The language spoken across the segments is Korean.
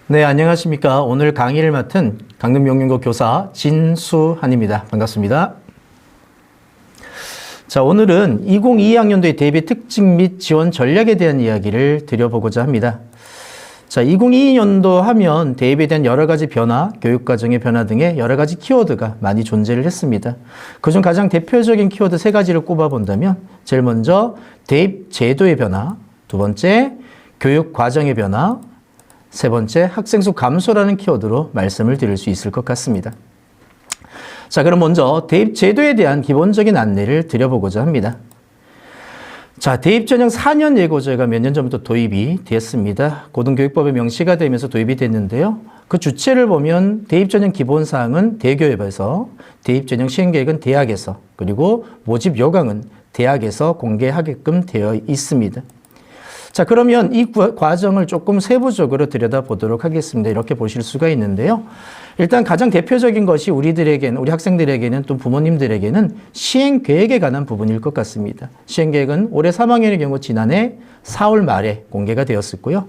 네, 안녕하십니까. 오늘 강의를 맡은 강릉명륜고 교사 진수한입니다. 반갑습니다. 자, 오늘은 2022학년도의 대입의 특징 및 지원 전략에 대한 이야기를 드려보고자 합니다. 자, 2022년도 하면 대입에 대한 여러 가지 변화, 교육과정의 변화 등의 여러 가지 키워드가 많이 존재를 했습니다. 그중 가장 대표적인 키워드 세 가지를 꼽아본다면 제일 먼저 대입 제도의 변화, 두 번째 교육과정의 변화, 세 번째, 학생 수 감소라는 키워드로 말씀을 드릴 수 있을 것 같습니다. 자, 그럼 먼저 대입 제도에 대한 기본적인 안내를 드려보고자 합니다. 자, 대입 전형 4년 예고제가 몇 년 전부터 도입이 됐습니다. 고등교육법에 명시가 되면서 도입이 됐는데요. 그 주체를 보면 대입 전형 기본사항은 대교협에서, 대입 전형 시행계획은 대학에서, 그리고 모집 요강은 대학에서 공개하게끔 되어 있습니다. 자, 그러면 이 과정을 조금 세부적으로 들여다보도록 하겠습니다. 이렇게 보실 수가 있는데요. 일단 가장 대표적인 것이 우리들에게는, 우리 학생들에게는 또 부모님들에게는 시행계획에 관한 부분일 것 같습니다. 시행계획은 올해 3학년의 경우 지난해 4월 말에 공개가 되었었고요.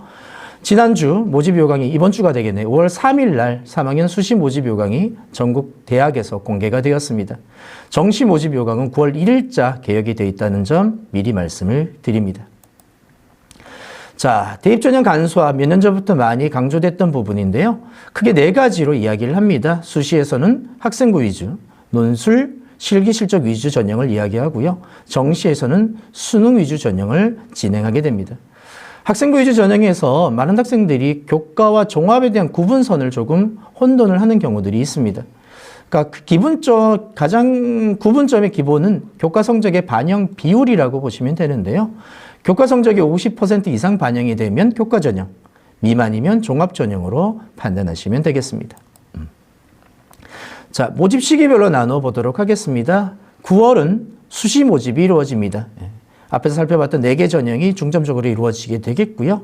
지난주 모집요강이 이번 주가 되겠네요. 5월 3일 날 3학년 수시 모집요강이 전국 대학에서 공개가 되었습니다. 정시 모집요강은 9월 1일자 개역이 되어 있다는 점 미리 말씀을 드립니다. 자, 대입 전형 간소화 몇 년 전부터 많이 강조됐던 부분인데요. 크게 네 가지로 이야기를 합니다. 수시에서는 학생부 위주, 논술, 실기 실적 위주 전형을 이야기하고요. 정시에서는 수능 위주 전형을 진행하게 됩니다. 학생부 위주 전형에서 많은 학생들이 교과와 종합에 대한 구분선을 조금 혼돈을 하는 경우들이 있습니다. 그러니까 가장 구분점의 기본은 교과 성적의 반영 비율이라고 보시면 되는데요. 교과 성적이 50% 이상 반영이 되면 교과 전형, 미만이면 종합 전형으로 판단하시면 되겠습니다. 자, 모집 시기별로 나눠 보도록 하겠습니다. 9월은 수시 모집이 이루어집니다. 앞에서 살펴봤던 4개 전형이 중점적으로 이루어지게 되겠고요.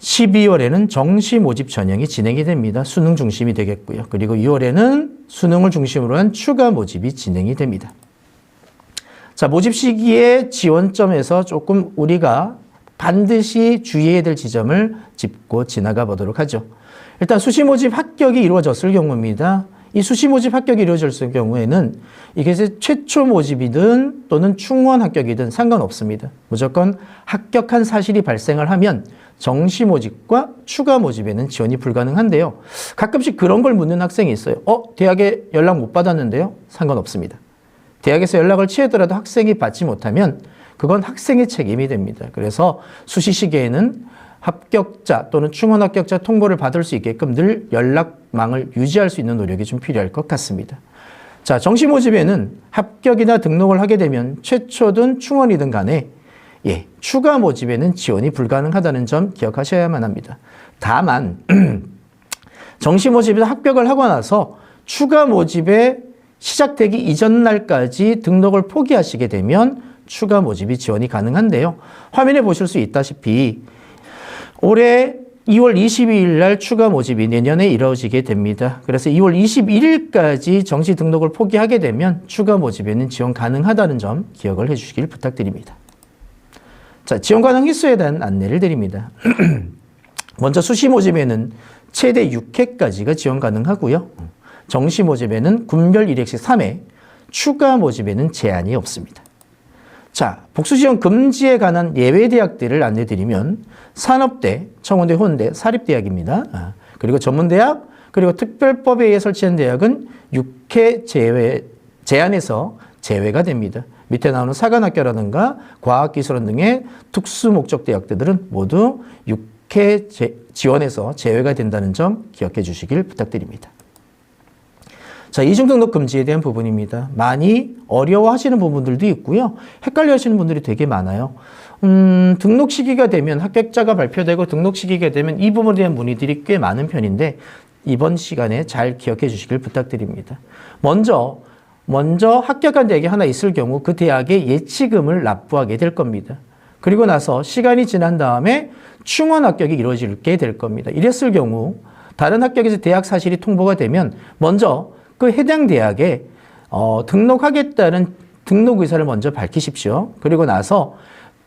12월에는 정시 모집 전형이 진행이 됩니다. 수능 중심이 되겠고요. 그리고 2월에는 수능을 중심으로 한 추가 모집이 진행이 됩니다. 자, 모집 시기의 지원점에서 조금 우리가 반드시 주의해야 될 지점을 짚고 지나가 보도록 하죠. 일단 수시 모집 합격이 이루어졌을 경우입니다. 이 수시 모집 합격이 이루어졌을 경우에는 이게 최초 모집이든 또는 충원 합격이든 상관없습니다. 무조건 합격한 사실이 발생을 하면 정시 모집과 추가 모집에는 지원이 불가능한데요. 가끔씩 그런 걸 묻는 학생이 있어요. 대학에 연락 못 받았는데요? 상관없습니다. 대학에서 연락을 취하더라도 학생이 받지 못하면 그건 학생의 책임이 됩니다. 그래서 수시 시기에는 합격자 또는 충원 합격자 통보를 받을 수 있게끔 늘 연락망을 유지할 수 있는 노력이 좀 필요할 것 같습니다. 자, 정시 모집에는 합격이나 등록을 하게 되면 최초든 충원이든 간에 추가 모집에는 지원이 불가능하다는 점 기억하셔야만 합니다. 다만 정시 모집에서 합격을 하고 나서 추가 모집에 시작되기 이전 날까지 등록을 포기하시게 되면 추가 모집이 지원이 가능한데요. 화면에 보실 수 있다시피 올해 2월 22일 날 추가 모집이 내년에 이루어지게 됩니다. 그래서 2월 21일까지 정시 등록을 포기하게 되면 추가 모집에는 지원 가능하다는 점 기억을 해주시길 부탁드립니다. 자, 지원 가능 횟수에 대한 안내를 드립니다. 먼저 수시 모집에는 최대 6회까지가 지원 가능하고요. 정시 모집에는 군별 1회씩 3회, 추가 모집에는 제한이 없습니다. 자, 복수 지원 금지에 관한 예외 대학들을 안내드리면 산업대, 청운대, 혼대, 사립대학입니다. 그리고 전문대학, 그리고 특별법에 의해 설치한 대학은 6회 제한에서 제외가 됩니다. 밑에 나오는 사관학교라든가 과학기술원 등의 특수목적 대학들은 모두 6회 지원에서 제외가 된다는 점 기억해 주시길 부탁드립니다. 자, 이중등록 금지에 대한 부분입니다. 많이 어려워하시는 부분들도 있고요. 헷갈려 하시는 분들이 되게 많아요. 등록 시기가 되면 합격자가 발표되고 등록 시기가 되면 이 부분에 대한 문의들이 꽤 많은 편인데 이번 시간에 잘 기억해 주시길 부탁드립니다. 먼저 합격한 대학이 하나 있을 경우 그 대학에 예치금을 납부하게 될 겁니다. 그리고 나서 시간이 지난 다음에 충원 합격이 이루어지게 될 겁니다. 이랬을 경우 다른 학교에서 대학 사실이 통보가 되면 먼저 그 해당 대학에 등록하겠다는 등록 의사를 먼저 밝히십시오. 그리고 나서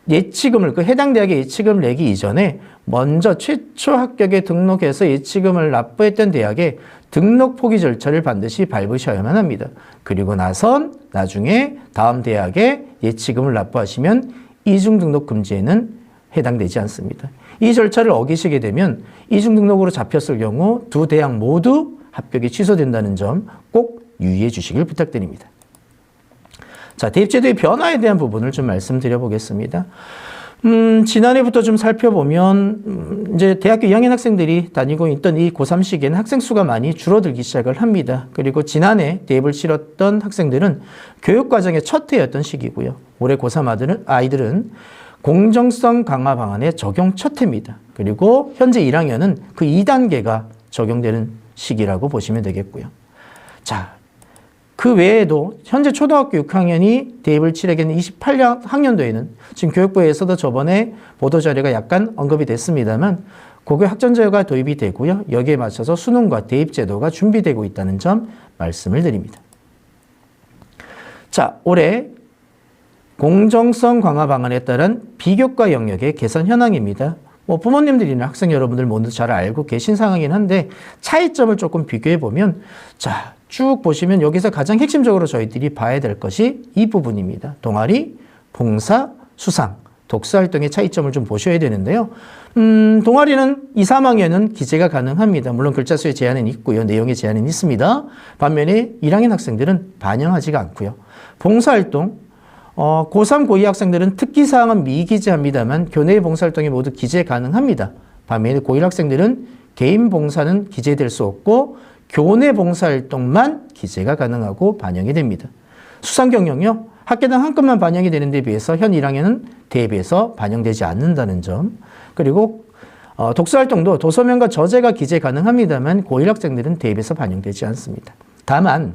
예치금을 그 해당 대학에 예치금을 내기 이전에 먼저 최초 합격에 등록해서 예치금을 납부했던 대학에 등록 포기 절차를 반드시 밟으셔야만 합니다. 그리고 나선 나중에 다음 대학에 예치금을 납부하시면 이중 등록 금지에는 해당되지 않습니다. 이 절차를 어기시게 되면 이중 등록으로 잡혔을 경우 두 대학 모두 합격이 취소된다는 점 꼭 유의해 주시길 부탁드립니다. 자, 대입제도의 변화에 대한 부분을 좀 말씀드려 보겠습니다. 지난해부터 좀 살펴보면 이제 대학교 2학년 학생들이 다니고 있던 이 고3 시기에는 학생 수가 많이 줄어들기 시작을 합니다. 그리고 지난해 대입을 치렀던 학생들은 교육과정의 첫 해였던 시기고요. 올해 고3 아이들은 공정성 강화 방안의 적용 첫 해입니다. 그리고 현재 1학년은 그 2단계가 적용되는 시기라고 보시면 되겠고요. 자, 그 외에도 현재 초등학교 6학년이 대입을 치르게 28학년도에는 지금 교육부에서도 저번에 보도자료가 약간 언급이 됐습니다만 고교 학전제가 도입이 되고요. 여기에 맞춰서 수능과 대입제도가 준비되고 있다는 점 말씀을 드립니다. 자, 올해 공정성 강화 방안에 따른 비교과 영역의 개선 현황입니다. 부모님들이나 학생 여러분들 모두 잘 알고 계신 상황이긴 한데 차이점을 조금 비교해 보면 자, 쭉 보시면 여기서 가장 핵심적으로 저희들이 봐야 될 것이 이 부분입니다. 동아리, 봉사, 수상, 독서활동의 차이점을 좀 보셔야 되는데요. 동아리는 2, 3학년은 기재가 가능합니다. 물론 글자 수의 제한은 있고요. 내용의 제한은 있습니다. 반면에 1학년 학생들은 반영하지가 않고요. 봉사활동, 고3, 고2 학생들은 특기사항은 미기재합니다만 교내 봉사활동이 모두 기재 가능합니다. 반면에 고1 학생들은 개인 봉사는 기재될 수 없고 교내 봉사활동만 기재가 가능하고 반영이 됩니다. 수상경영요. 학교당 한 건만 반영이 되는 데 비해서 현 1학년은 대비해서 반영되지 않는다는 점. 그리고 독서활동도 도서면과 저자가 기재 가능합니다만 고1 학생들은 대비해서 반영되지 않습니다. 다만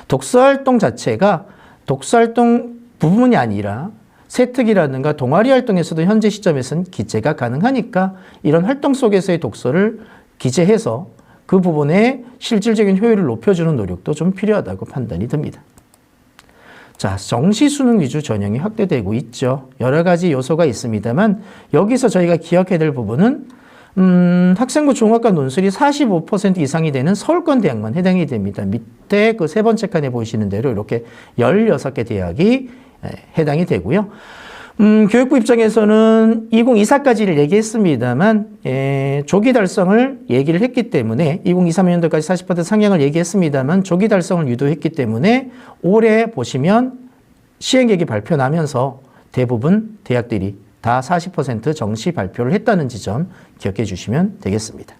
독서활동 자체가 독서활동 부분이 아니라 세특이라든가 동아리 활동에서도 현재 시점에서는 기재가 가능하니까 이런 활동 속에서의 독서를 기재해서 그 부분의 실질적인 효율을 높여주는 노력도 좀 필요하다고 판단이 듭니다. 자, 정시 수능 위주 전형이 확대되고 있죠. 여러 가지 요소가 있습니다만 여기서 저희가 기억해야 될 부분은 학생부 종합과 논술이 45% 이상이 되는 서울권 대학만 해당이 됩니다. 밑에 그 세 번째 칸에 보이시는 대로 이렇게 16개 대학이 해당이 되고요. 교육부 입장에서는 2024까지를 얘기했습니다만 조기 달성을 얘기를 했기 때문에 2023년도까지 40% 상향을 얘기했습니다만 조기 달성을 유도했기 때문에 올해 보시면 시행계획이 발표 나면서 대부분 대학들이 다 40% 정시 발표를 했다는 지점 기억해 주시면 되겠습니다.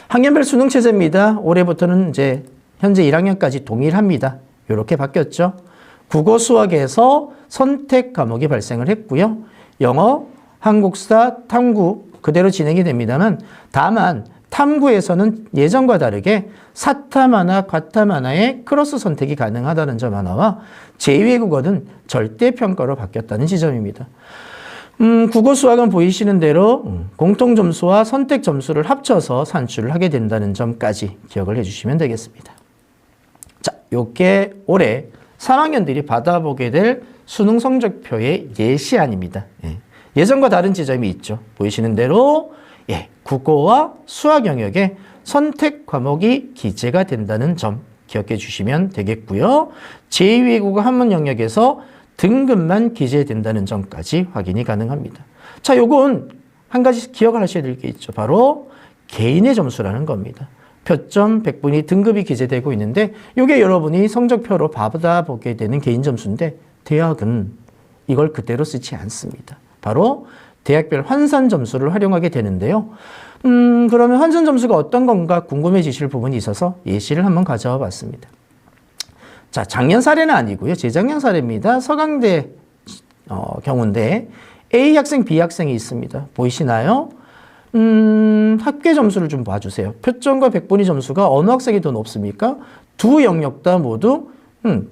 학년별 수능 체제입니다. 올해부터는 이제 현재 1학년까지 동일합니다. 이렇게 바뀌었죠. 국어, 수학에서 선택 과목이 발생을 했고요. 영어, 한국사, 탐구 그대로 진행이 됩니다만 다만 탐구에서는 예전과 다르게 사탐 하나, 과탐 하나의 크로스 선택이 가능하다는 점 하나와 제2외국어는 절대평가로 바뀌었다는 지점입니다. 국어, 수학은 보이시는 대로 공통 점수와 선택 점수를 합쳐서 산출을 하게 된다는 점까지 기억을 해주시면 되겠습니다. 자, 요게 올해 3학년들이 받아보게 될 수능 성적표의 예시안입니다. 예전과 다른 지점이 있죠. 보이시는 대로 국어와 수학 영역에 선택 과목이 기재가 된다는 점 기억해 주시면 되겠고요. 제2외국어 한문 영역에서 등급만 기재된다는 점까지 확인이 가능합니다. 자, 요건 한 가지 기억을 하셔야 될 게 있죠. 바로 개인의 점수라는 겁니다. 표점, 백분위, 등급이 기재되고 있는데 이게 여러분이 성적표로 받아보게 되는 개인 점수인데 대학은 이걸 그대로 쓰지 않습니다. 바로 대학별 환산 점수를 활용하게 되는데요. 그러면 환산 점수가 어떤 건가 궁금해지실 부분이 있어서 예시를 한번 가져와 봤습니다. 자, 작년 사례는 아니고요. 재작년 사례입니다. 서강대 경우인데 A 학생, B 학생이 있습니다. 보이시나요? 합계 점수를 좀 봐주세요. 표점과 백분위 점수가 어느 학생이 더 높습니까? 두 영역 다 모두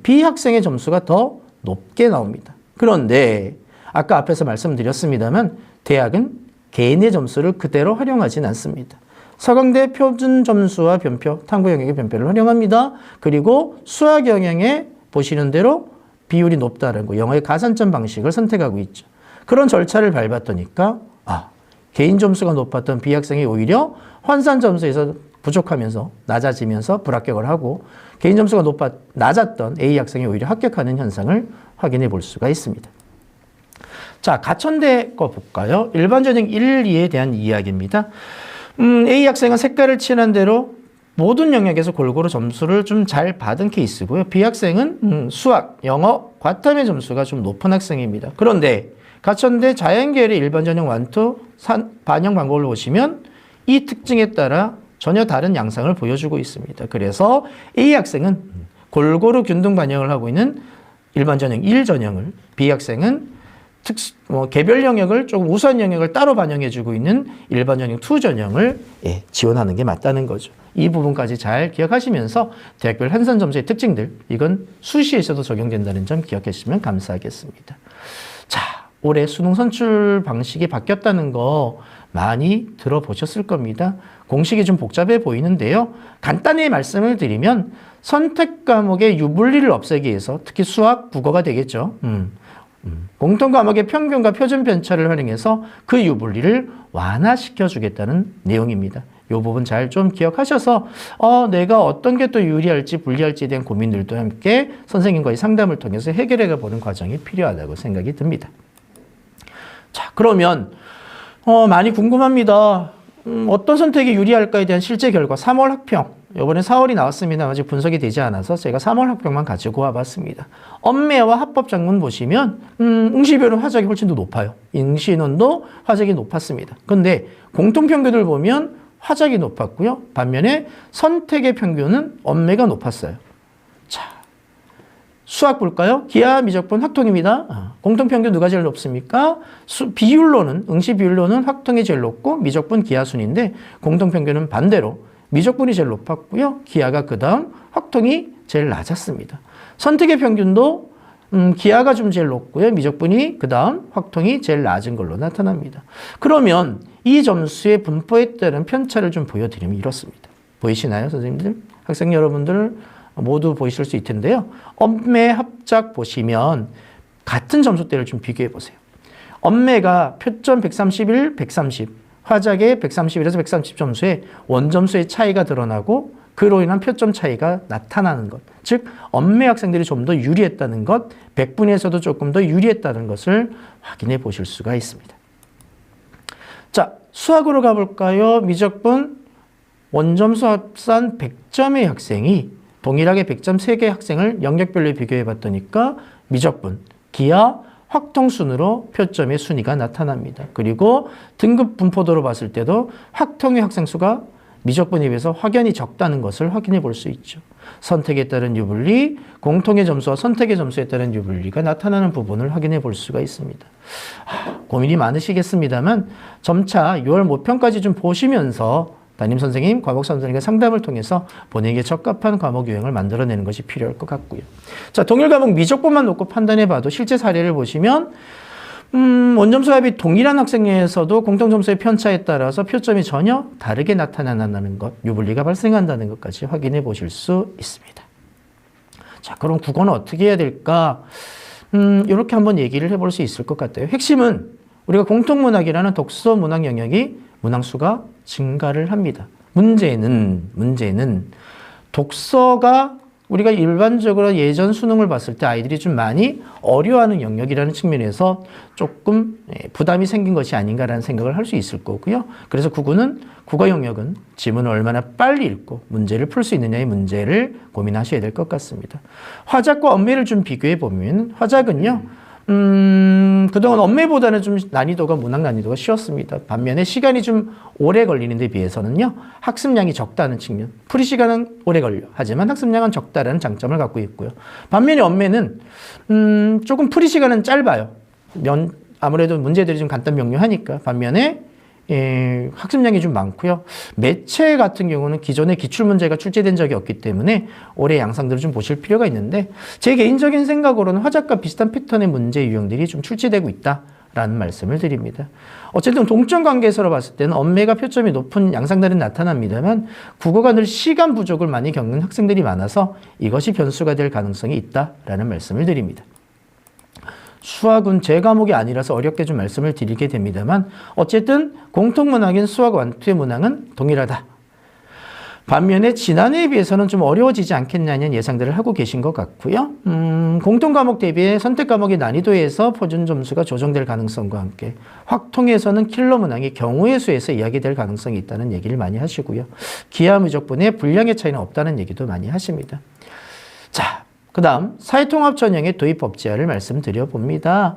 B 학생의 점수가 더 높게 나옵니다. 그런데 아까 앞에서 말씀드렸습니다만 대학은 개인의 점수를 그대로 활용하진 않습니다. 서강대 표준 점수와 변표, 탐구 영역의 변표를 활용합니다. 그리고 수학 영역에 보시는 대로 비율이 높다는 거, 영어의 가산점 방식을 선택하고 있죠. 그런 절차를 밟았더니까 개인 점수가 높았던 B 학생이 오히려 환산 점수에서 부족하면서 낮아지면서 불합격을 하고 개인 점수가 낮았던 A 학생이 오히려 합격하는 현상을 확인해 볼 수가 있습니다. 자, 가천대 거 볼까요? 일반 전형 1, 2에 대한 이야기입니다. A 학생은 색깔을 칠한 대로 모든 영역에서 골고루 점수를 좀 잘 받은 케이스고요. B 학생은 수학, 영어, 과탐의 점수가 좀 높은 학생입니다. 그런데 가천대 자연계열의 일반 전형 1, 2 반영 방법을 보시면 이 특징에 따라 전혀 다른 양상을 보여주고 있습니다. 그래서 A 학생은 골고루 균등 반영을 하고 있는 일반 전형 1 전형을, B 학생은 개별 영역을 조금 우수한 영역을 따로 반영해주고 있는 일반 전형 2 전형을 지원하는 게 맞다는 거죠. 이 부분까지 잘 기억하시면서 대학별 환산 점수의 특징들, 이건 수시에서도 적용된다는 점 기억해 주시면 감사하겠습니다. 자, 올해 수능 선출 방식이 바뀌었다는 거 많이 들어보셨을 겁니다. 공식이 좀 복잡해 보이는데요. 간단히 말씀을 드리면 선택 과목의 유불리를 없애기 위해서 특히 수학, 국어가 되겠죠. 공통 과목의 평균과 표준 편차를 활용해서 그 유불리를 완화시켜 주겠다는 내용입니다. 이 부분 잘 좀 기억하셔서 내가 어떤 게 또 유리할지 불리할지에 대한 고민들도 함께 선생님과의 상담을 통해서 해결해 보는 과정이 필요하다고 생각이 듭니다. 자, 그러면 많이 궁금합니다. 어떤 선택이 유리할까에 대한 실제 결과 3월 학평, 이번에 4월이 나왔습니다. 아직 분석이 되지 않아서 제가 3월 학평만 가지고 와봤습니다. 엄매와 합법 작문 보시면 응시별은 화작이 훨씬 더 높아요. 응시인원도 화작이 높았습니다. 그런데 공통평균을 보면 화작이 높았고요. 반면에 선택의 평균은 엄매가 높았어요. 자, 수학 볼까요? 기하, 미적분, 확통입니다. 공통평균 누가 제일 높습니까? 비율로는, 응시 비율로는 확통이 제일 높고 미적분, 기하 순인데 공통평균은 반대로 미적분이 제일 높았고요. 기하가 그 다음, 확통이 제일 낮았습니다. 선택의 평균도 기하가 좀 제일 높고요. 미적분이 그 다음, 확통이 제일 낮은 걸로 나타납니다. 그러면 이 점수의 분포에 따른 편차를 좀 보여드리면 이렇습니다. 보이시나요, 선생님들? 학생 여러분들 모두 보이실 수 있을 텐데요. 엄매 합작 보시면 같은 점수대를 좀 비교해 보세요. 엄매가 표점 131, 130, 화작의 131에서 130 점수에 원점수의 차이가 드러나고 그로 인한 표점 차이가 나타나는 것. 즉, 엄매 학생들이 좀 더 유리했다는 것, 백분에서도 조금 더 유리했다는 것을 확인해 보실 수가 있습니다. 자, 수학으로 가볼까요? 미적분 원점수 합산 100점의 학생이 동일하게 100점 3개 학생을 영역별로 비교해 봤더니까 미적분, 기하, 확통 순으로 표점의 순위가 나타납니다. 그리고 등급 분포도로 봤을 때도 확통의 학생 수가 미적분에 비해서 확연히 적다는 것을 확인해 볼 수 있죠. 선택에 따른 유불리, 공통의 점수와 선택의 점수에 따른 유불리가 나타나는 부분을 확인해 볼 수가 있습니다. 고민이 많으시겠습니다만 점차 6월 모평까지 좀 보시면서 담임선생님, 과목선생님과 상담을 통해서 본인에게 적합한 과목 유형을 만들어내는 것이 필요할 것 같고요. 자, 동일 과목 미적분만 놓고 판단해봐도 실제 사례를 보시면 원점수 합이 동일한 학생에서도 공통점수의 편차에 따라서 표점이 전혀 다르게 나타난다는 것, 유불리가 발생한다는 것까지 확인해 보실 수 있습니다. 자, 그럼 국어는 어떻게 해야 될까? 이렇게 한번 얘기를 해볼 수 있을 것 같아요. 핵심은 우리가 공통문학이라는 독서 문학 영역이 문항수가 증가를 합니다. 문제는 독서가 우리가 일반적으로 예전 수능을 봤을 때 아이들이 좀 많이 어려워하는 영역이라는 측면에서 조금 부담이 생긴 것이 아닌가라는 생각을 할 수 있을 거고요. 그래서 국어 영역은 지문을 얼마나 빨리 읽고 문제를 풀 수 있느냐의 문제를 고민하셔야 될 것 같습니다. 화작과 엄매를 좀 비교해 보면 화작은요. 그동안 엄매보다는 좀 난이도가 문학 난이도가 쉬웠습니다. 반면에 시간이 좀 오래 걸리는 데 비해서는요. 학습량이 적다는 측면. 풀이 시간은 오래 걸려. 하지만 학습량은 적다라는 장점을 갖고 있고요. 반면에 엄매는 조금 풀이 시간은 짧아요. 아무래도 문제들이 좀 간단 명료하니까. 반면에 학습량이 좀 많고요. 매체 같은 경우는 기존에 기출문제가 출제된 적이 없기 때문에 올해 양상들을 좀 보실 필요가 있는데 제 개인적인 생각으로는 화작과 비슷한 패턴의 문제 유형들이 좀 출제되고 있다라는 말씀을 드립니다. 어쨌든 동점 관계에서 봤을 때는 엄매가 표점이 높은 양상들은 나타납니다만 국어가 늘 시간 부족을 많이 겪는 학생들이 많아서 이것이 변수가 될 가능성이 있다라는 말씀을 드립니다. 수학은 제 과목이 아니라서 어렵게 좀 말씀을 드리게 됩니다만 어쨌든 공통문항인 수학 완투의 문항은 동일하다. 반면에 지난해에 비해서는 좀 어려워지지 않겠냐는 예상들을 하고 계신 것 같고요. 공통과목 대비해 선택과목의 난이도에서 표준 점수가 조정될 가능성과 함께 확통에서는 킬러 문항이 경우의 수에서 이야기될 가능성이 있다는 얘기를 많이 하시고요. 기하 무적분의 분량의 차이는 없다는 얘기도 많이 하십니다. 자, 그 다음 사회통합 전형의 도입 법제화를 말씀드려 봅니다.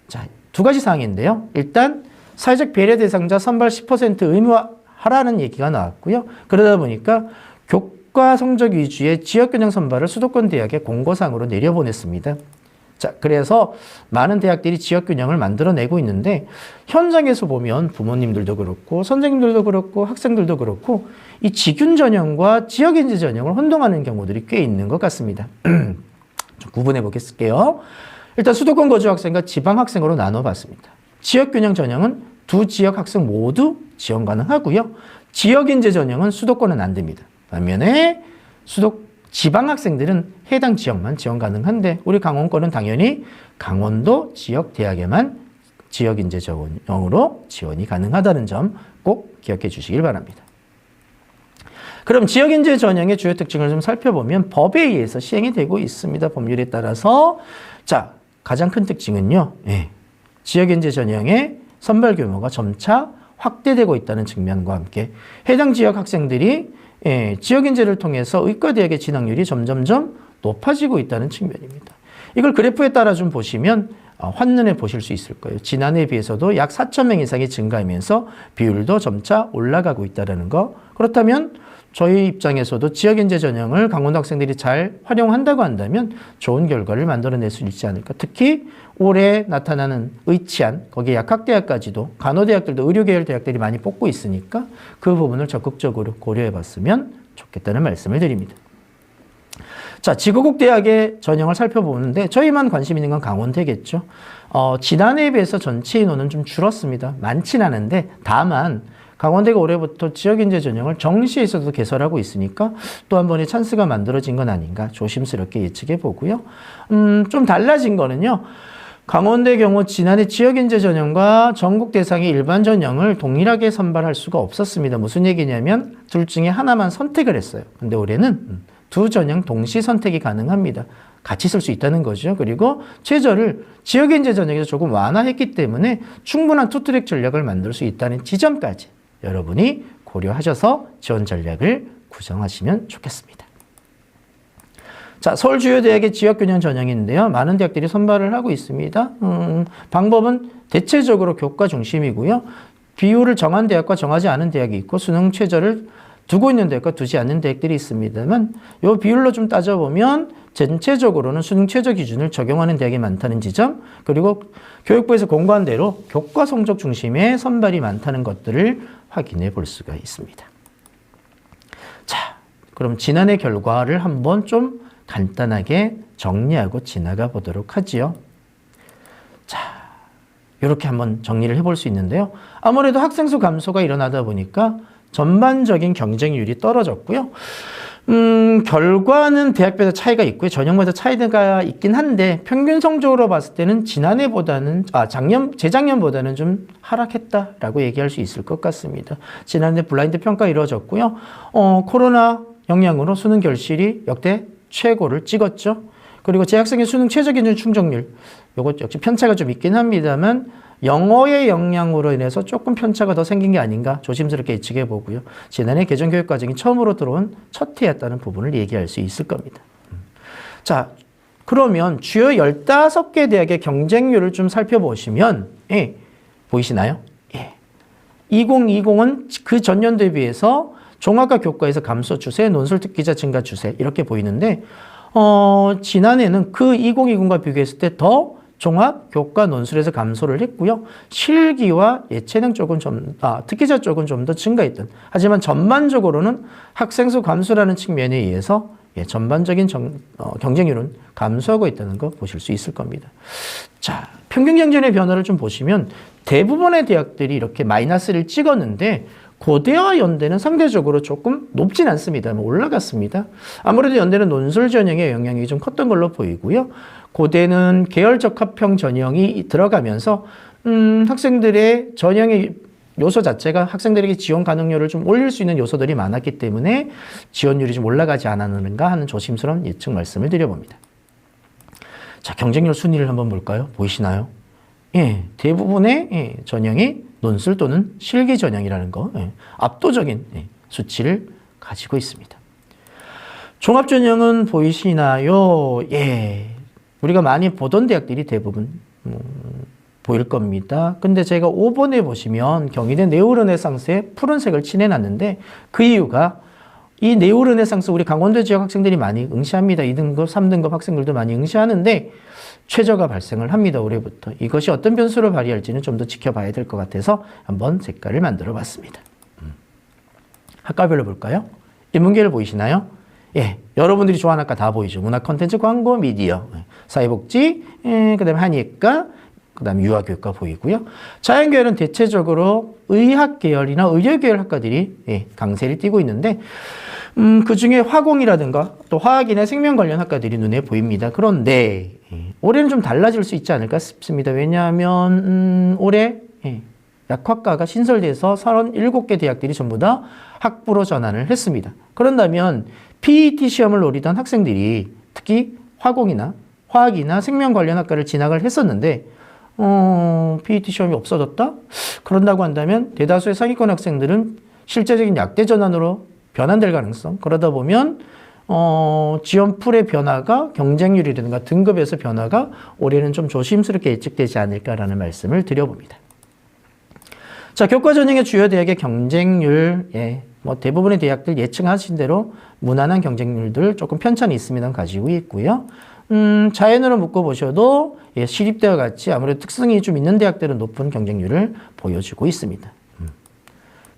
자, 두 가지 사항인데요. 일단 사회적 배려 대상자 선발 10% 의무화하라는 얘기가 나왔고요. 그러다 보니까 교과 성적 위주의 지역균형 선발을 수도권 대학의 공고사항으로 내려보냈습니다. 자, 그래서 많은 대학들이 지역균형을 만들어내고 있는데 현장에서 보면 부모님들도 그렇고 선생님들도 그렇고 학생들도 그렇고 이 지균 전형과 지역인지 전형을 혼동하는 경우들이 꽤 있는 것 같습니다. 좀 구분해 보겠을게요. 일단 수도권 거주 학생과 지방 학생으로 나눠봤습니다. 지역균형 전형은 두 지역 학생 모두 지원 가능하고요. 지역인재 전형은 수도권은 안 됩니다. 반면에 지방 학생들은 해당 지역만 지원 가능한데 우리 강원권은 당연히 강원도 지역 대학에만 지역인재 전형으로 지원이 가능하다는 점 꼭 기억해 주시길 바랍니다. 그럼 지역인재 전형의 주요 특징을 좀 살펴보면 법에 의해서 시행이 되고 있습니다. 법률에 따라서. 자, 가장 큰 특징은요. 지역인재 전형의 선발 규모가 점차 확대되고 있다는 측면과 함께 해당 지역 학생들이 지역인재를 통해서 의과대학의 진학률이 점점점 높아지고 있다는 측면입니다. 이걸 그래프에 따라 좀 보시면 한눈에 보실 수 있을 거예요. 지난해에 비해서도 약 4,000명 이상이 증가하면서 비율도 점차 올라가고 있다는 거. 그렇다면 저희 입장에서도 지역인재 전형을 강원도 학생들이 잘 활용한다고 한다면 좋은 결과를 만들어낼 수 있지 않을까. 특히 올해 나타나는 의치안, 거기에 약학대학까지도 간호대학들도 의료계열 대학들이 많이 뽑고 있으니까 그 부분을 적극적으로 고려해 봤으면 좋겠다는 말씀을 드립니다. 자, 지구국 대학의 전형을 살펴보는데 저희만 관심 있는 건 강원대겠죠. 지난해에 비해서 전체 인원은 좀 줄었습니다. 많진 않은데 다만 강원대가 올해부터 지역인재 전형을 정시에서도 개설하고 있으니까 또 한 번의 찬스가 만들어진 건 아닌가 조심스럽게 예측해 보고요. 좀 달라진 거는요. 강원대 경우 지난해 지역인재 전형과 전국 대상의 일반 전형을 동일하게 선발할 수가 없었습니다. 무슨 얘기냐면 둘 중에 하나만 선택을 했어요. 근데 올해는 두 전형 동시 선택이 가능합니다. 같이 쓸 수 있다는 거죠. 그리고 최저를 지역인재 전형에서 조금 완화했기 때문에 충분한 투트랙 전략을 만들 수 있다는 지점까지 여러분이 고려하셔서 지원 전략을 구성하시면 좋겠습니다. 자, 서울 주요 대학의 지역균형 전형인데요. 많은 대학들이 선발을 하고 있습니다. 방법은 대체적으로 교과 중심이고요. 비율을 정한 대학과 정하지 않은 대학이 있고 수능 최저를 두고 있는 대학과 두지 않는 대학들이 있습니다만 이 비율로 좀 따져보면 전체적으로는 수능 최저 기준을 적용하는 대학이 많다는 지점, 그리고 교육부에서 공고한 대로 교과 성적 중심의 선발이 많다는 것들을 확인해 볼 수가 있습니다. 자, 그럼 지난해 결과를 한번 좀 간단하게 정리하고 지나가 보도록 하지요. 자, 이렇게 한번 정리를 해볼 수 있는데요. 아무래도 학생 수 감소가 일어나다 보니까 전반적인 경쟁률이 떨어졌고요. 결과는 대학별로 차이가 있고요. 전형마다 차이가 있긴 한데 평균 성적으로 봤을 때는 지난해보다는 재작년보다는 좀 하락했다라고 얘기할 수 있을 것 같습니다. 지난해 블라인드 평가 이루어졌고요. 코로나 영향으로 수능 결실이 역대 최고를 찍었죠. 그리고 재학생의 수능 최저 기준 충족률, 요것 역시 편차가 좀 있긴 합니다만 영어의 영향으로 인해서 조금 편차가 더 생긴 게 아닌가 조심스럽게 예측해 보고요. 지난해 개정교육 과정이 처음으로 들어온 첫 해였다는 부분을 얘기할 수 있을 겁니다. 자, 그러면 주요 15개 대학의 경쟁률을 좀 살펴보시면 보이시나요? 2020은 그 전년도에 비해서 종합과 교과에서 감소 추세, 논술 특기자 증가 추세 이렇게 보이는데 지난해는 그 2020과 비교했을 때 더 종합, 교과, 논술에서 감소를 했고요. 실기와 예체능 쪽은 특기자 쪽은 좀 더 증가했던. 하지만 전반적으로는 학생 수 감소라는 측면에 의해서 전반적인 경쟁률은 감소하고 있다는 거 보실 수 있을 겁니다. 자, 평균 경쟁의 변화를 좀 보시면 대부분의 대학들이 이렇게 마이너스를 찍었는데 고대와 연대는 상대적으로 조금 높진 않습니다. 올라갔습니다. 아무래도 연대는 논술 전형의 영향이 좀 컸던 걸로 보이고요. 고대는 계열적 합평 전형이 들어가면서 학생들의 전형의 요소 자체가 학생들에게 지원 가능률을 좀 올릴 수 있는 요소들이 많았기 때문에 지원율이 좀 올라가지 않았는가 하는 조심스러운 예측 말씀을 드려봅니다. 자, 경쟁률 순위를 한번 볼까요? 보이시나요? 예, 대부분의 전형이 논술 또는 실기 전형이라는 거, 압도적인 수치를 가지고 있습니다. 종합 전형은 보이시나요? 예, 우리가 많이 보던 대학들이 대부분 보일 겁니다. 근데 제가 5번에 보시면 경희대 네오르네상스에 푸른색을 칠해놨는데 그 이유가 이 네오르네상스 우리 강원도 지역 학생들이 많이 응시합니다. 2등급, 3등급 학생들도 많이 응시하는데 최저가 발생을 합니다. 올해부터. 이것이 어떤 변수를 발휘할지는 좀 더 지켜봐야 될 것 같아서 한번 색깔을 만들어 봤습니다. 학과별로 볼까요? 인문계를 보이시나요? 예, 여러분들이 좋아하는 학과 다 보이죠. 문화 콘텐츠 광고 미디어, 사회복지, 그 다음에 한의과, 그 다음에 유아교육과 보이고요. 자연계열은 대체적으로 의학 계열이나 의료 계열 학과들이 강세를 띠고 있는데 그 중에 화공이라든가 또 화학이나 생명 관련 학과들이 눈에 보입니다. 그런데 올해는 좀 달라질 수 있지 않을까 싶습니다. 왜냐하면 올해 약학과가 신설돼서 37개 대학들이 전부 다 학부로 전환을 했습니다. 그런다면 PET 시험을 노리던 학생들이 특히 화공이나 화학이나 생명 관련 학과를 진학을 했었는데 PET 시험이 없어졌다? 그런다고 한다면 대다수의 상위권 학생들은 실제적인 약대 전환으로 변환될 가능성, 그러다 보면 지원풀의 변화가 경쟁률이라든가 등급에서 변화가 올해는 좀 조심스럽게 예측되지 않을까라는 말씀을 드려봅니다. 자, 교과 전형의 주요 대학의 경쟁률, 뭐 대부분의 대학들 예측하신 대로 무난한 경쟁률들 조금 편차는 있습니다. 가지고 있고요. 자연으로 묶어보셔도 시립대와 같이 아무래도 특성이 좀 있는 대학들은 높은 경쟁률을 보여주고 있습니다.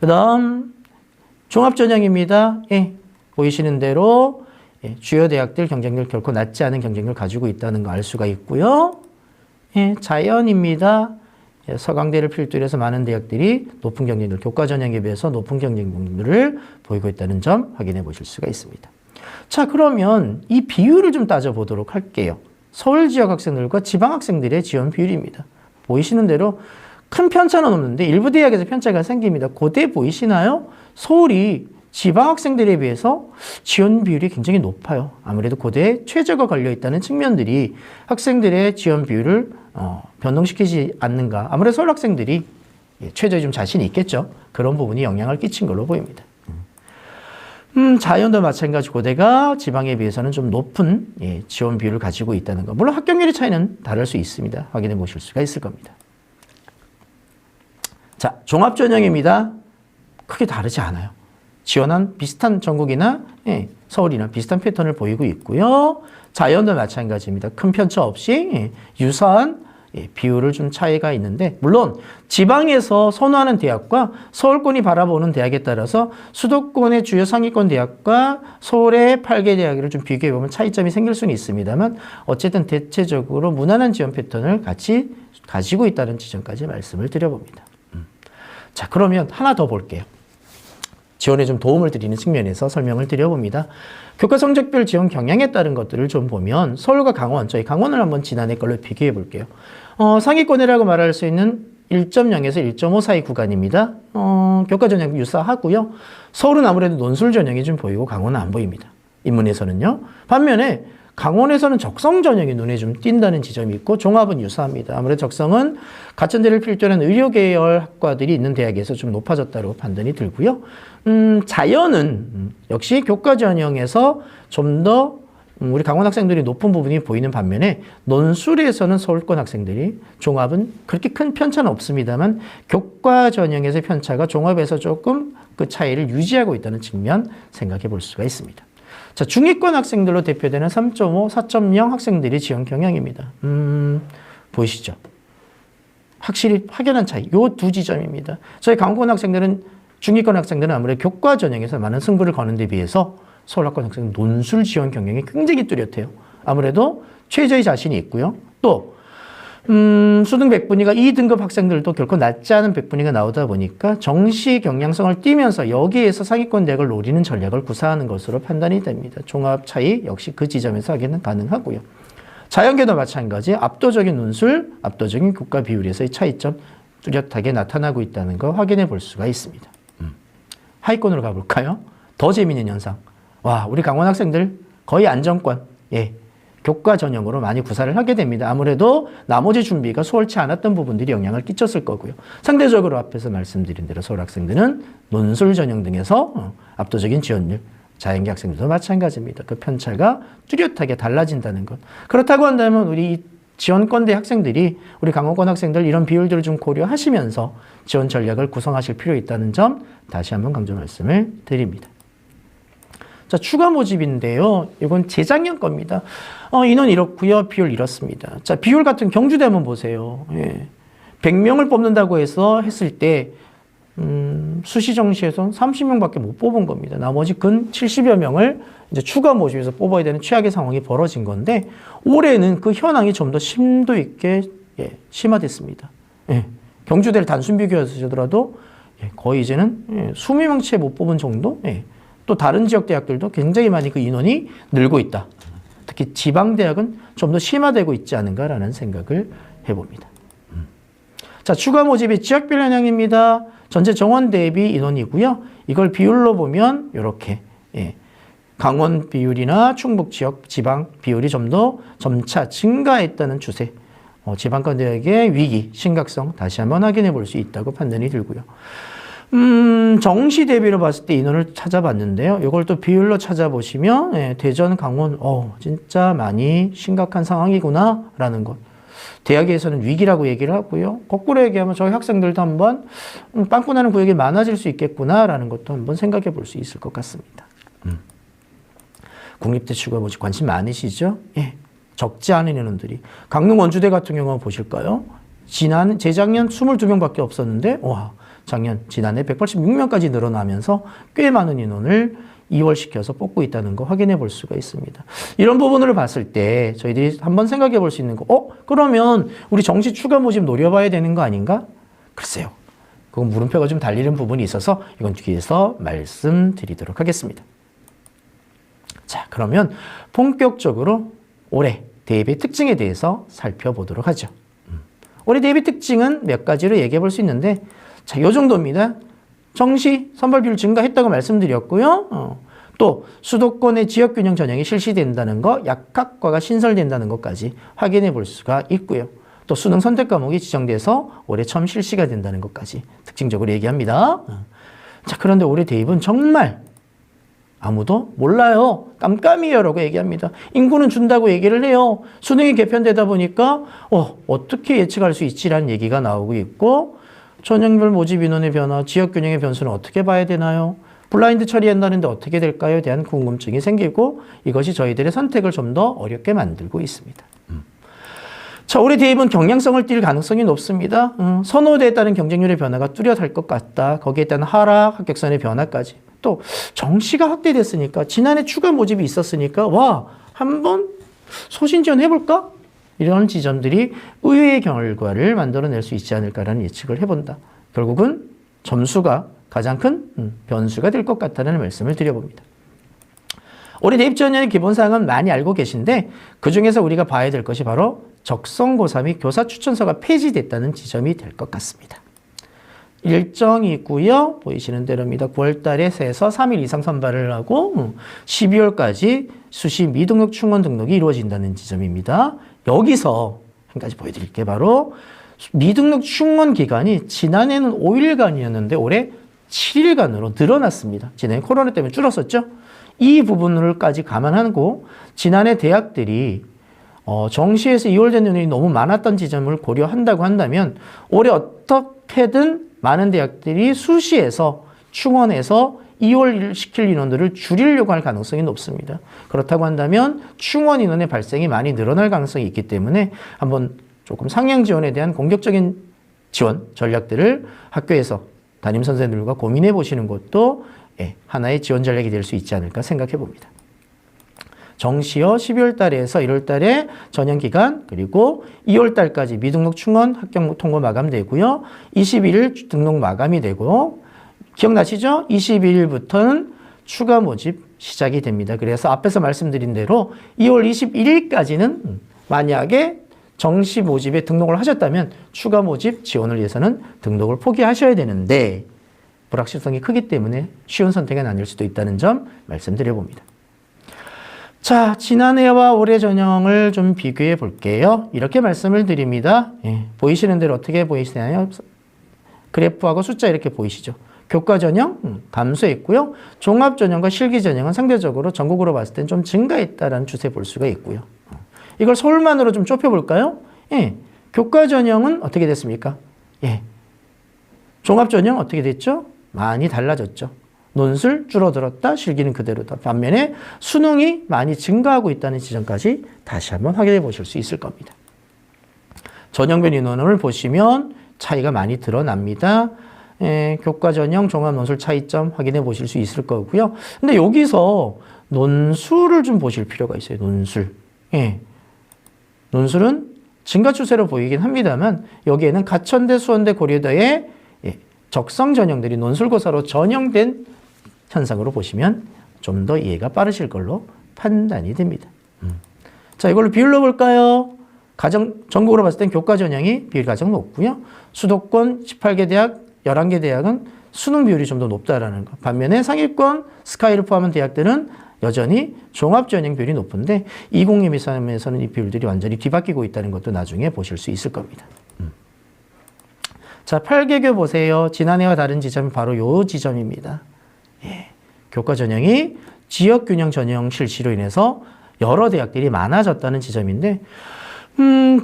그 다음 종합전형입니다. 보이시는 대로 주요 대학들 경쟁률 결코 낮지 않은 경쟁률을 가지고 있다는 거 알 수가 있고요. 자연입니다. 서강대를 필두로 해서 많은 대학들이 높은 경쟁률, 교과 전형에 비해서 높은 경쟁률을 보이고 있다는 점 확인해 보실 수가 있습니다. 자, 그러면 이 비율을 좀 따져보도록 할게요. 서울 지역 학생들과 지방 학생들의 지원 비율입니다. 보이시는 대로 큰 편차는 없는데 일부 대학에서 편차가 생깁니다. 고대 보이시나요? 서울이 지방 학생들에 비해서 지원 비율이 굉장히 높아요. 아무래도 고대에 최저가 걸려 있다는 측면들이 학생들의 지원 비율을 변동시키지 않는가. 아무래도 서울 학생들이 최저에 좀 자신이 있겠죠. 그런 부분이 영향을 끼친 걸로 보입니다. 자연도 마찬가지 고대가 지방에 비해서는 좀 높은 지원 비율을 가지고 있다는 거. 물론 합격률의 차이는 다를 수 있습니다. 확인해 보실 수가 있을 겁니다. 자, 종합전형입니다. 크게 다르지 않아요. 지원한 비슷한 전국이나 서울이나 비슷한 패턴을 보이고 있고요. 자연도 마찬가지입니다. 큰 편차 없이 유사한 비율을 준 차이가 있는데 물론 지방에서 선호하는 대학과 서울권이 바라보는 대학에 따라서 수도권의 주요 상위권 대학과 서울의 8개 대학을 좀 비교해보면 차이점이 생길 수는 있습니다만 어쨌든 대체적으로 무난한 지원 패턴을 같이 가지고 있다는 지점까지 말씀을 드려봅니다. 자, 그러면 하나 더 볼게요. 지원에 좀 도움을 드리는 측면에서 설명을 드려봅니다. 교과 성적별 지원 경향에 따른 것들을 좀 보면 서울과 강원, 저희 강원을 한번 지난해 걸로 비교해 볼게요. 상위권이라고 말할 수 있는 1.0에서 1.5 사이 구간입니다. 교과 전형이 유사하고요. 서울은 아무래도 논술 전형이 좀 보이고 강원은 안 보입니다. 인문에서는요. 반면에 강원에서는 적성 전형이 눈에 좀 띈다는 지점이 있고 종합은 유사합니다. 아무래도 적성은 가천대를 필두로 한 의료 계열 학과들이 있는 대학에서 좀 높아졌다고 판단이 들고요. 자연은 역시 교과 전형에서 좀 더 우리 강원 학생들이 높은 부분이 보이는 반면에 논술에서는 서울권 학생들이 종합은 그렇게 큰 편차는 없습니다만 교과 전형에서의 편차가 종합에서 조금 그 차이를 유지하고 있다는 측면 생각해 볼 수가 있습니다. 자, 중위권 학생들로 대표되는 3.5, 4.0 학생들이 지원 경향입니다. 보이시죠? 확실히 확연한 차이, 요 두 지점입니다. 저희 강원 학생들은, 중위권 학생들은 아무래도 교과 전형에서 많은 승부를 거는 데 비해서 서울학권 학생은 논술 지원 경향이 굉장히 뚜렷해요. 아무래도 최저의 자신이 있고요. 또 수능 100분위가 2등급 학생들도 결코 낮지 않은 100분위가 나오다 보니까 정시 경량성을 띠면서 여기에서 상위권 대학을 노리는 전략을 구사하는 것으로 판단이 됩니다. 종합 차이 역시 그 지점에서 하기는 가능하고요. 자연계도 마찬가지 압도적인 논술, 압도적인 교과 비율에서의 차이점 뚜렷하게 나타나고 있다는 걸 확인해 볼 수가 있습니다. 하위권으로 가볼까요? 더 재미있는 현상. 와, 우리 강원 학생들 거의 안정권. 예. 교과 전형으로 많이 구사를 하게 됩니다. 아무래도 나머지 준비가 수월치 않았던 부분들이 영향을 끼쳤을 거고요. 상대적으로 앞에서 말씀드린 대로 서울 학생들은 논술 전형 등에서 압도적인 지원율, 자연계 학생들도 마찬가지입니다. 그 편차가 뚜렷하게 달라진다는 것. 그렇다고 한다면 우리 지원권대 학생들이 우리 강원권 학생들 이런 비율들을 좀 고려하시면서 지원 전략을 구성하실 필요 있다는 점 다시 한번 강조 말씀을 드립니다. 자, 추가 모집인데요. 이건 재작년 겁니다. 인원 이렇고요. 비율 이렇습니다. 자, 비율 같은 경주대 한번 보세요. 예. 100명을 뽑는다고 해서 했을 때 수시 정시에서 30명밖에 못 뽑은 겁니다. 나머지 근 70여 명을 이제 추가 모집해서 뽑아야 되는 최악의 상황이 벌어진 건데 올해는 그 현황이 좀 더 심도 있게 심화됐습니다. 예. 경주대를 단순 비교하더라도 거의 이제는 20명 채 못 뽑은 정도? 예. 또 다른 지역 대학들도 굉장히 많이 그 인원이 늘고 있다. 특히 지방 대학은 좀 더 심화되고 있지 않은가라는 생각을 해봅니다. 자, 추가 모집의 지역별 현황입니다. 전체 정원 대비 인원이고요. 이걸 비율로 보면 이렇게 강원 비율이나 충북 지역 지방 비율이 좀 더 점차 증가했다는 추세. 지방권 대학의 위기, 심각성 다시 한번 확인해 볼 수 있다고 판단이 들고요. 정시 대비로 봤을 때 인원을 찾아봤는데요. 이걸 또 비율로 찾아보시면 대전, 강원, 진짜 많이 심각한 상황이구나라는 것. 대학에서는 위기라고 얘기를 하고요. 거꾸로 얘기하면 저희 학생들도 한번 빵꾸 나는 구역이 많아질 수 있겠구나라는 것도 한번 생각해 볼 수 있을 것 같습니다. 국립대 추가 모집 관심 많으시죠? 예, 적지 않은 인원들이. 강릉 원주대 같은 경우 보실까요? 재작년 22명밖에 없었는데 지난해 186명까지 늘어나면서 꽤 많은 인원을 이월시켜서 뽑고 있다는 거 확인해 볼 수가 있습니다. 이런 부분을 봤을 때 저희들이 한번 생각해 볼 수 있는 거, 그러면 우리 정시 추가 모집 노려봐야 되는 거 아닌가? 글쎄요. 그건 물음표가 좀 달리는 부분이 있어서 이건 뒤에서 말씀드리도록 하겠습니다. 자, 그러면 본격적으로 올해 대입의 특징에 대해서 살펴보도록 하죠. 올해 대입의 특징은 몇 가지로 얘기해 볼 수 있는데, 자, 요 정도입니다. 정시 선발 비율 증가했다고 말씀드렸고요. 또 수도권의 지역균형 전형이 실시된다는 거, 약학과가 신설된다는 것까지 확인해 볼 수가 있고요. 또 수능 선택 과목이 지정돼서 올해 처음 실시가 된다는 것까지 특징적으로 얘기합니다. 자, 그런데 올해 대입은 정말 아무도 몰라요. 깜깜이에요라고 얘기합니다. 인구는 준다고 얘기를 해요. 수능이 개편되다 보니까 어떻게 예측할 수 있지라는 얘기가 나오고 있고, 전형별 모집 인원의 변화, 지역균형의 변수는 어떻게 봐야 되나요? 블라인드 처리한다는데 어떻게 될까요?에 대한 궁금증이 생기고 이것이 저희들의 선택을 좀 더 어렵게 만들고 있습니다. 자, 올해 대입은 경량성을 띌 가능성이 높습니다. 선호대에 따른 경쟁률의 변화가 뚜렷할 것 같다. 거기에 따른 하락, 합격선의 변화까지. 또 정시가 확대됐으니까 지난해 추가 모집이 있었으니까 한번 소신 지원해볼까? 이런 지점들이 의외의 결과를 만들어낼 수 있지 않을까라는 예측을 해본다. 결국은 점수가 가장 큰 변수가 될 것 같다는 말씀을 드려봅니다. 올해 대입 지원율의 기본사항은 많이 알고 계신데 그중에서 우리가 봐야 될 것이 바로 적성고사 및 교사 추천서가 폐지됐다는 지점이 될 것 같습니다. 일정이 있고요. 보이시는 대로입니다. 9월 달에 세서 3일 이상 선발을 하고 12월까지 수시 미등록 충원 등록이 이루어진다는 지점입니다. 여기서 한 가지 보여드릴게요. 바로 미등록 충원 기간이 지난해는 5일간이었는데 올해 7일간으로 늘어났습니다. 지난해 코로나 때문에 줄었었죠. 이 부분을까지 감안하고 지난해 대학들이 정시에서 이월된 인원이 너무 많았던 지점을 고려한다고 한다면 올해 어떻게든 많은 대학들이 수시에서 충원해서 2월 시킬 인원들을 줄이려고 할 가능성이 높습니다. 그렇다고 한다면 충원 인원의 발생이 많이 늘어날 가능성이 있기 때문에 한번 조금 상향 지원에 대한 공격적인 지원 전략들을 학교에서 담임 선생님들과 고민해 보시는 것도 하나의 지원 전략이 될 수 있지 않을까 생각해 봅니다. 정시여 12월 달에서 1월 달에 전형기간, 그리고 2월 달까지 미등록 충원 합격 통고 마감되고요. 21일 등록 마감이 되고, 기억나시죠? 22일부터는 추가 모집 시작이 됩니다. 그래서 앞에서 말씀드린 대로 2월 21일까지는 만약에 정시 모집에 등록을 하셨다면 추가 모집 지원을 위해서는 등록을 포기하셔야 되는데 불확실성이 크기 때문에 쉬운 선택은 아닐 수도 있다는 점 말씀드려 봅니다. 자, 지난해와 올해 전형을 좀 비교해 볼게요. 이렇게 말씀을 드립니다. 보이시는 대로 어떻게 보이시나요? 그래프하고 숫자 이렇게 보이시죠? 교과 전형 감소했고요. 종합 전형과 실기 전형은 상대적으로 전국으로 봤을 땐 좀 증가했다라는 추세 볼 수가 있고요. 이걸 서울만으로 좀 좁혀볼까요? 교과 전형은 어떻게 됐습니까? 종합 전형 어떻게 됐죠? 많이 달라졌죠. 논술 줄어들었다, 실기는 그대로다. 반면에 수능이 많이 증가하고 있다는 지점까지 다시 한번 확인해 보실 수 있을 겁니다. 전형별 인원을 보시면 차이가 많이 드러납니다. 교과 전형, 종합 논술 차이점 확인해 보실 수 있을 거고요. 근데 여기서 논술을 좀 보실 필요가 있어요. 논술. 논술은 증가 추세로 보이긴 합니다만 여기에는 가천대, 수원대, 고려대의 적성 전형들이 논술고사로 전형된 현상으로 보시면 좀 더 이해가 빠르실 걸로 판단이 됩니다. 자, 이걸로 비율로 볼까요? 전국으로 봤을 땐 교과 전형이 비율이 가장 높고요. 수도권 18개 대학, 11개 대학은 수능 비율이 좀 더 높다라는 것. 반면에 상위권 스카이를 포함한 대학들은 여전히 종합 전형 비율이 높은데 2023에서는 이 비율들이 완전히 뒤바뀌고 있다는 것도 나중에 보실 수 있을 겁니다. 자, 8개교 보세요. 지난해와 다른 지점이 바로 요 지점입니다. 교과 전형이 지역균형 전형 실시로 인해서 여러 대학들이 많아졌다는 지점인데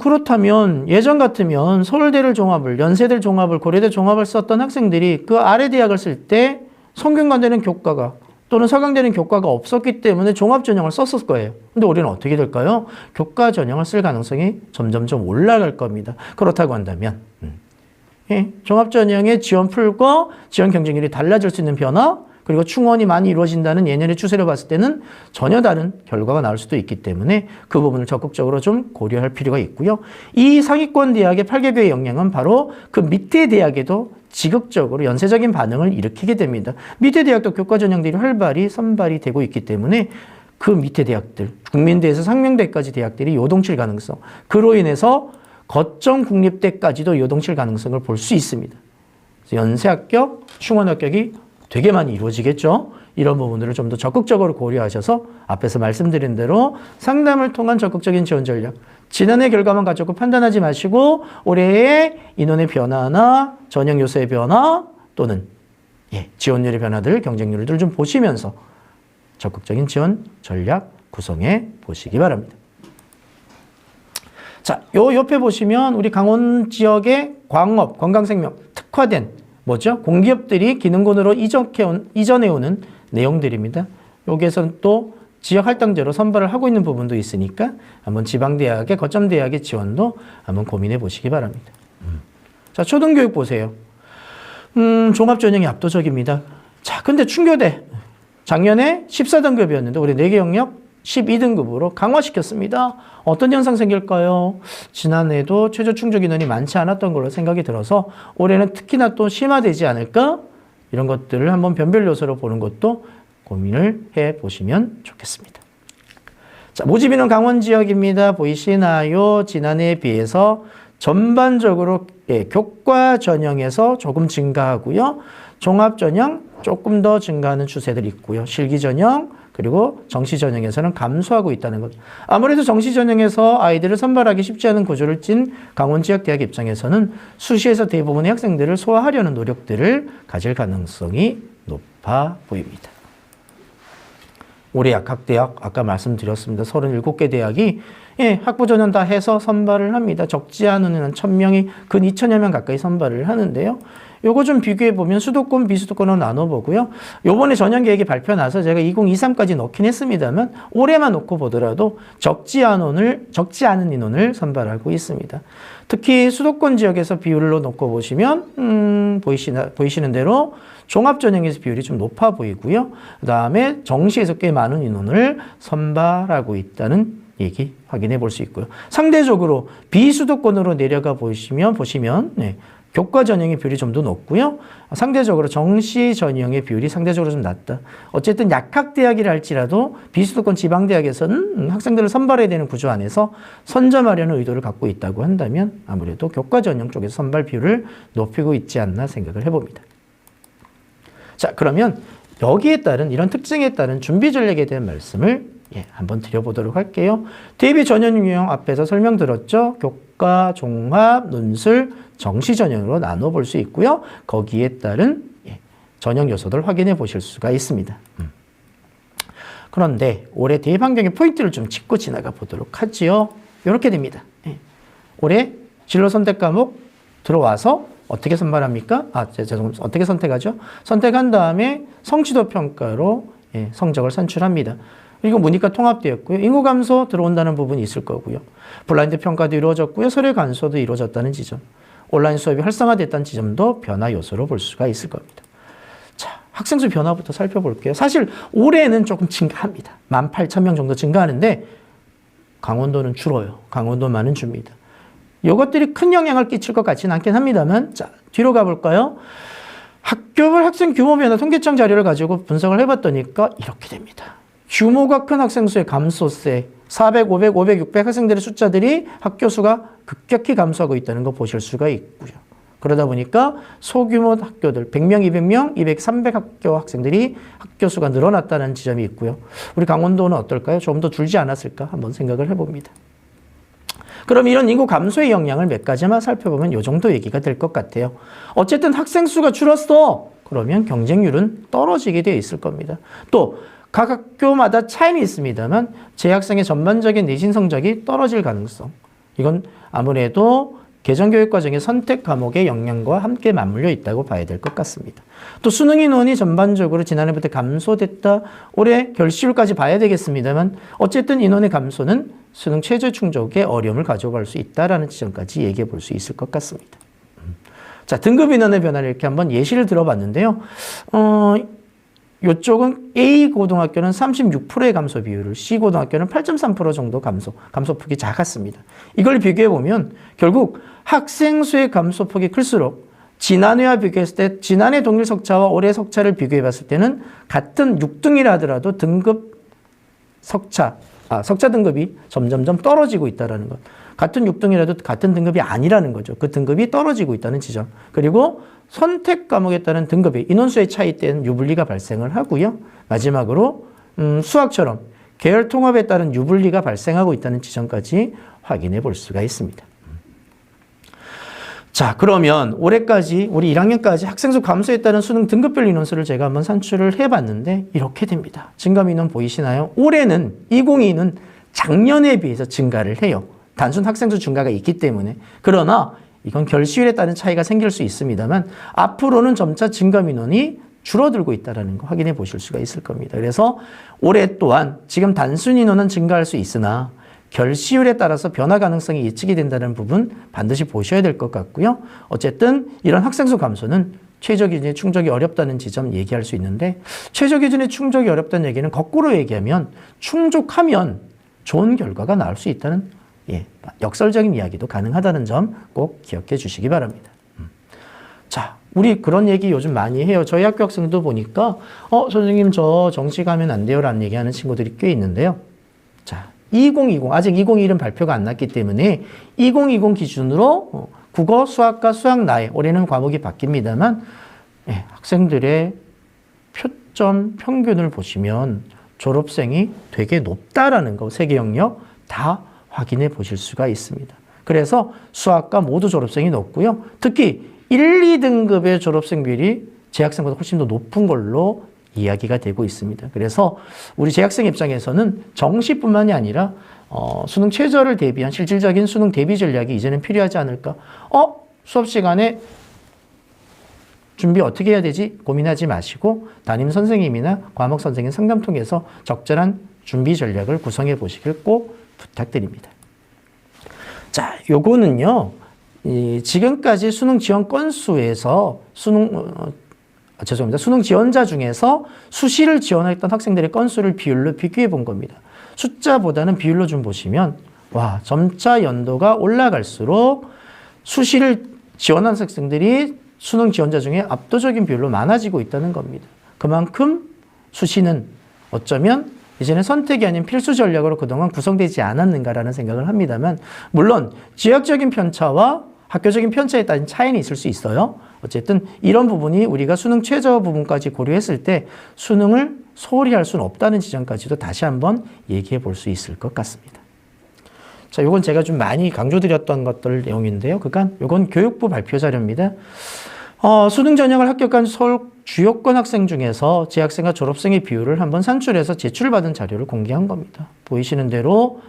그렇다면 예전 같으면 서울대를 종합을, 연세대를 종합을, 고려대 종합을 썼던 학생들이 그 아래 대학을 쓸 때 성균관대는 교과가 또는 서강대는 교과가 없었기 때문에 종합 전형을 썼을 거예요. 근데 올해는 어떻게 될까요? 교과 전형을 쓸 가능성이 점점점 올라갈 겁니다. 그렇다고 한다면 종합 전형의 지원 풀과 지원 경쟁률이 달라질 수 있는 변화, 그리고 충원이 많이 이루어진다는 예년의 추세를 봤을 때는 전혀 다른 결과가 나올 수도 있기 때문에 그 부분을 적극적으로 좀 고려할 필요가 있고요. 이 상위권 대학의 8개교의 영향은 바로 그 밑에 대학에도 지극적으로 연쇄적인 반응을 일으키게 됩니다. 밑에 대학도 교과 전형들이 활발히 선발이 되고 있기 때문에 그 밑에 대학들, 국민대에서 상명대까지 대학들이 요동칠 가능성, 그로 인해서 거점 국립대까지도 요동칠 가능성을 볼 수 있습니다. 연쇄 합격, 충원 합격이 되게 많이 이루어지겠죠. 이런 부분들을 좀 더 적극적으로 고려하셔서 앞에서 말씀드린 대로 상담을 통한 적극적인 지원 전략, 지난해 결과만 가지고 판단하지 마시고 올해의 인원의 변화나 전형 요소의 변화 또는 지원율의 변화들, 경쟁률들 좀 보시면서 적극적인 지원 전략 구성해 보시기 바랍니다. 자, 요 옆에 보시면 우리 강원 지역의 광업, 건강생명, 특화된 뭐죠? 공기업들이 기능군으로 이전해오는 내용들입니다. 여기에서는 또 지역 할당제로 선발을 하고 있는 부분도 있으니까 한번 지방대학의 거점대학의 지원도 한번 고민해 보시기 바랍니다. 자, 초등교육 보세요. 종합전형이 압도적입니다. 자, 근데 충교대 작년에 14등급이었는데 올해 4개 영역 12등급으로 강화시켰습니다. 어떤 현상 생길까요? 지난해도 최저 충족 인원이 많지 않았던 걸로 생각이 들어서 올해는 특히나 또 심화되지 않을까? 이런 것들을 한번 변별 요소로 보는 것도 고민을 해보시면 좋겠습니다. 자, 모집인은 강원 지역입니다. 보이시나요? 지난해에 비해서 전반적으로 교과 전형에서 조금 증가하고요. 종합 전형 조금 더 증가하는 추세들이 있고요. 실기 전형 그리고 정시 전형에서는 감소하고 있다는 것. 아무래도 정시 전형에서 아이들을 선발하기 쉽지 않은 구조를 찐 강원 지역 대학 입장에서는 수시에서 대부분의 학생들을 소화하려는 노력들을 가질 가능성이 높아 보입니다. 올해 약학대학 아까 말씀드렸습니다. 37개 대학이 학부 전형 다 해서 선발을 합니다. 적지 않은 한 1000명이 근 2000여 명 가까이 선발을 하는데요. 요거 좀 비교해 보면 수도권, 비수도권으로 나눠보고요. 요번에 전형 계획이 발표 나서 제가 2023까지 넣긴 했습니다만 올해만 놓고 보더라도 적지 않은 인원을 선발하고 있습니다. 특히 수도권 지역에서 비율로 놓고 보시면 보이시는 대로 종합전형에서 비율이 좀 높아 보이고요. 그 다음에 정시에서 꽤 많은 인원을 선발하고 있다는 얘기 확인해 볼 수 있고요. 상대적으로 비수도권으로 내려가 보시면 교과 전형의 비율이 좀 더 높고요. 상대적으로 정시 전형의 비율이 상대적으로 좀 낮다. 어쨌든 약학대학이라 할지라도 비수도권 지방대학에서는 학생들을 선발해야 되는 구조 안에서 선점하려는 의도를 갖고 있다고 한다면 아무래도 교과 전형 쪽에서 선발 비율을 높이고 있지 않나 생각을 해봅니다. 자, 그러면 여기에 따른 이런 특징에 따른 준비 전략에 대한 말씀을 한번 드려보도록 할게요. 대비 전형 유형 앞에서 설명드렸죠. 교과, 종합, 논술, 정시 전형으로 나눠볼 수 있고요. 거기에 따른 전형 요소들 확인해 보실 수가 있습니다. 그런데 올해 대입환경의 포인트를 좀 짚고 지나가 보도록 하지요. 이렇게 됩니다. 올해 진로 선택 과목 들어와서 어떻게 선발합니까? 죄송합니다. 어떻게 선택하죠? 선택한 다음에 성취도 평가로 성적을 산출합니다. 이거 문이과 통합되었고요. 인구 감소 들어온다는 부분이 있을 거고요. 블라인드 평가도 이루어졌고요. 서류 간소도 이루어졌다는 지점. 온라인 수업이 활성화됐다는 지점도 변화 요소로 볼 수가 있을 겁니다. 자, 학생 수 변화부터 살펴볼게요. 사실 올해는 조금 증가합니다. 18,000명 정도 증가하는데 강원도는 줄어요. 강원도만은 줍니다. 이것들이 큰 영향을 끼칠 것 같지는 않긴 합니다만, 자, 뒤로 가볼까요? 학교별 학생 규모 변화 통계청 자료를 가지고 분석을 해봤더니까 이렇게 됩니다. 규모가 큰 학생 수의 감소세, 400, 500, 500, 600 학생들의 숫자들이 학교 수가 급격히 감소하고 있다는 거 보실 수가 있고요. 그러다 보니까 소규모 학교들 100명, 200명, 200, 300 학교 학생들이 학교 수가 늘어났다는 지점이 있고요. 우리 강원도는 어떨까요? 조금 더 줄지 않았을까? 한번 생각을 해봅니다. 그럼 이런 인구 감소의 영향을 몇 가지만 살펴보면 이 정도 얘기가 될 것 같아요. 어쨌든 학생 수가 줄었어. 그러면 경쟁률은 떨어지게 되어 있을 겁니다. 또 각 학교마다 차이는 있습니다만 재학생의 전반적인 내신 성적이 떨어질 가능성. 이건 아무래도 개정교육과정의 선택 과목의 영향과 함께 맞물려 있다고 봐야 될 것 같습니다. 또 수능 인원이 전반적으로 지난해부터 감소됐다. 올해 결시율까지 봐야 되겠습니다만 어쨌든 인원의 감소는 수능 최저 충족에 어려움을 가져갈 수 있다는 지점까지 얘기해 볼 수 있을 것 같습니다. 자, 등급 인원의 변화를 이렇게 한번 예시를 들어봤는데요. 이쪽은 A 고등학교는 36%의 감소 비율을, C 고등학교는 8.3% 정도 감소폭이 작았습니다. 이걸 비교해보면 결국 학생 수의 감소폭이 클수록 지난해와 비교했을 때 지난해 동일 석차와 올해 석차를 비교해봤을 때는 같은 6등이라 하더라도 석차 등급이 점점점 떨어지고 있다는 것. 같은 6등이라도 같은 등급이 아니라는 거죠. 그 등급이 떨어지고 있다는 지점. 그리고 선택 과목에 따른 등급의 인원수의 차이 때는 유불리가 발생을 하고요. 마지막으로 수학처럼 계열 통합에 따른 유불리가 발생하고 있다는 지점까지 확인해 볼 수가 있습니다. 자, 그러면 올해까지 우리 1학년까지 학생 수 감소에 따른 수능 등급별 인원수를 제가 한번 산출을 해봤는데 이렇게 됩니다. 증감 인원 보이시나요? 올해는 2022는 작년에 비해서 증가를 해요. 단순 학생 수 증가가 있기 때문에. 그러나 이건 결시율에 따른 차이가 생길 수 있습니다만 앞으로는 점차 증감 인원이 줄어들고 있다는 거 확인해 보실 수가 있을 겁니다. 그래서 올해 또한 지금 단순 인원은 증가할 수 있으나 결시율에 따라서 변화 가능성이 예측이 된다는 부분 반드시 보셔야 될 것 같고요. 어쨌든 이런 학생 수 감소는 최저 기준의 충족이 어렵다는 지점 얘기할 수 있는데 최저 기준의 충족이 어렵다는 얘기는 거꾸로 얘기하면 충족하면 좋은 결과가 나올 수 있다는 역설적인 이야기도 가능하다는 점 꼭 기억해 주시기 바랍니다. 자, 우리 그런 얘기 요즘 많이 해요. 저희 학교 학생도 보니까 선생님 저 정시 가면 안 돼요 라는 얘기하는 친구들이 꽤 있는데요. 자, 2020 아직 2021은 발표가 안 났기 때문에 2020 기준으로 국어, 수학과 수학 나해 올해는 과목이 바뀝니다만 학생들의 표점 평균을 보시면 졸업생이 되게 높다라는 거 세계 영역 다 확인해 보실 수가 있습니다. 그래서 수학과 모두 졸업생이 높고요. 특히 1, 2등급의 졸업생 비율이 재학생보다 훨씬 더 높은 걸로 이야기가 되고 있습니다. 그래서 우리 재학생 입장에서는 정시뿐만이 아니라 수능 최저를 대비한 실질적인 수능 대비 전략이 이제는 필요하지 않을까? 수업 시간에 준비 어떻게 해야 되지? 고민하지 마시고 담임 선생님이나 과목 선생님 상담 통해서 적절한 준비 전략을 구성해 보시길 꼭 부탁드립니다. 자, 요거는요, 지금까지 수능 지원 건수에서 수능 죄송합니다. 수능 지원자 중에서 수시를 지원했던 학생들의 건수를 비율로 비교해 본 겁니다. 숫자보다는 비율로 좀 보시면 와, 점차 연도가 올라갈수록 수시를 지원한 학생들이 수능 지원자 중에 압도적인 비율로 많아지고 있다는 겁니다. 그만큼 수시는 어쩌면 이제는 선택이 아닌 필수 전략으로 그동안 구성되지 않았는가라는 생각을 합니다만, 물론 지역적인 편차와 학교적인 편차에 따른 차이는 있을 수 있어요. 어쨌든 이런 부분이 우리가 수능 최저 부분까지 고려했을 때 수능을 소홀히 할 수는 없다는 지점까지도 다시 한번 얘기해 볼 수 있을 것 같습니다. 자, 요건 제가 좀 많이 강조드렸던 것들 내용인데요. 그간 요건 교육부 발표 자료입니다. 수능 전형을 합격한 서울 주요권 학생 중에서 재학생과 졸업생의 비율을 한번 산출해서 제출받은 자료를 공개한 겁니다. 보이시는 대로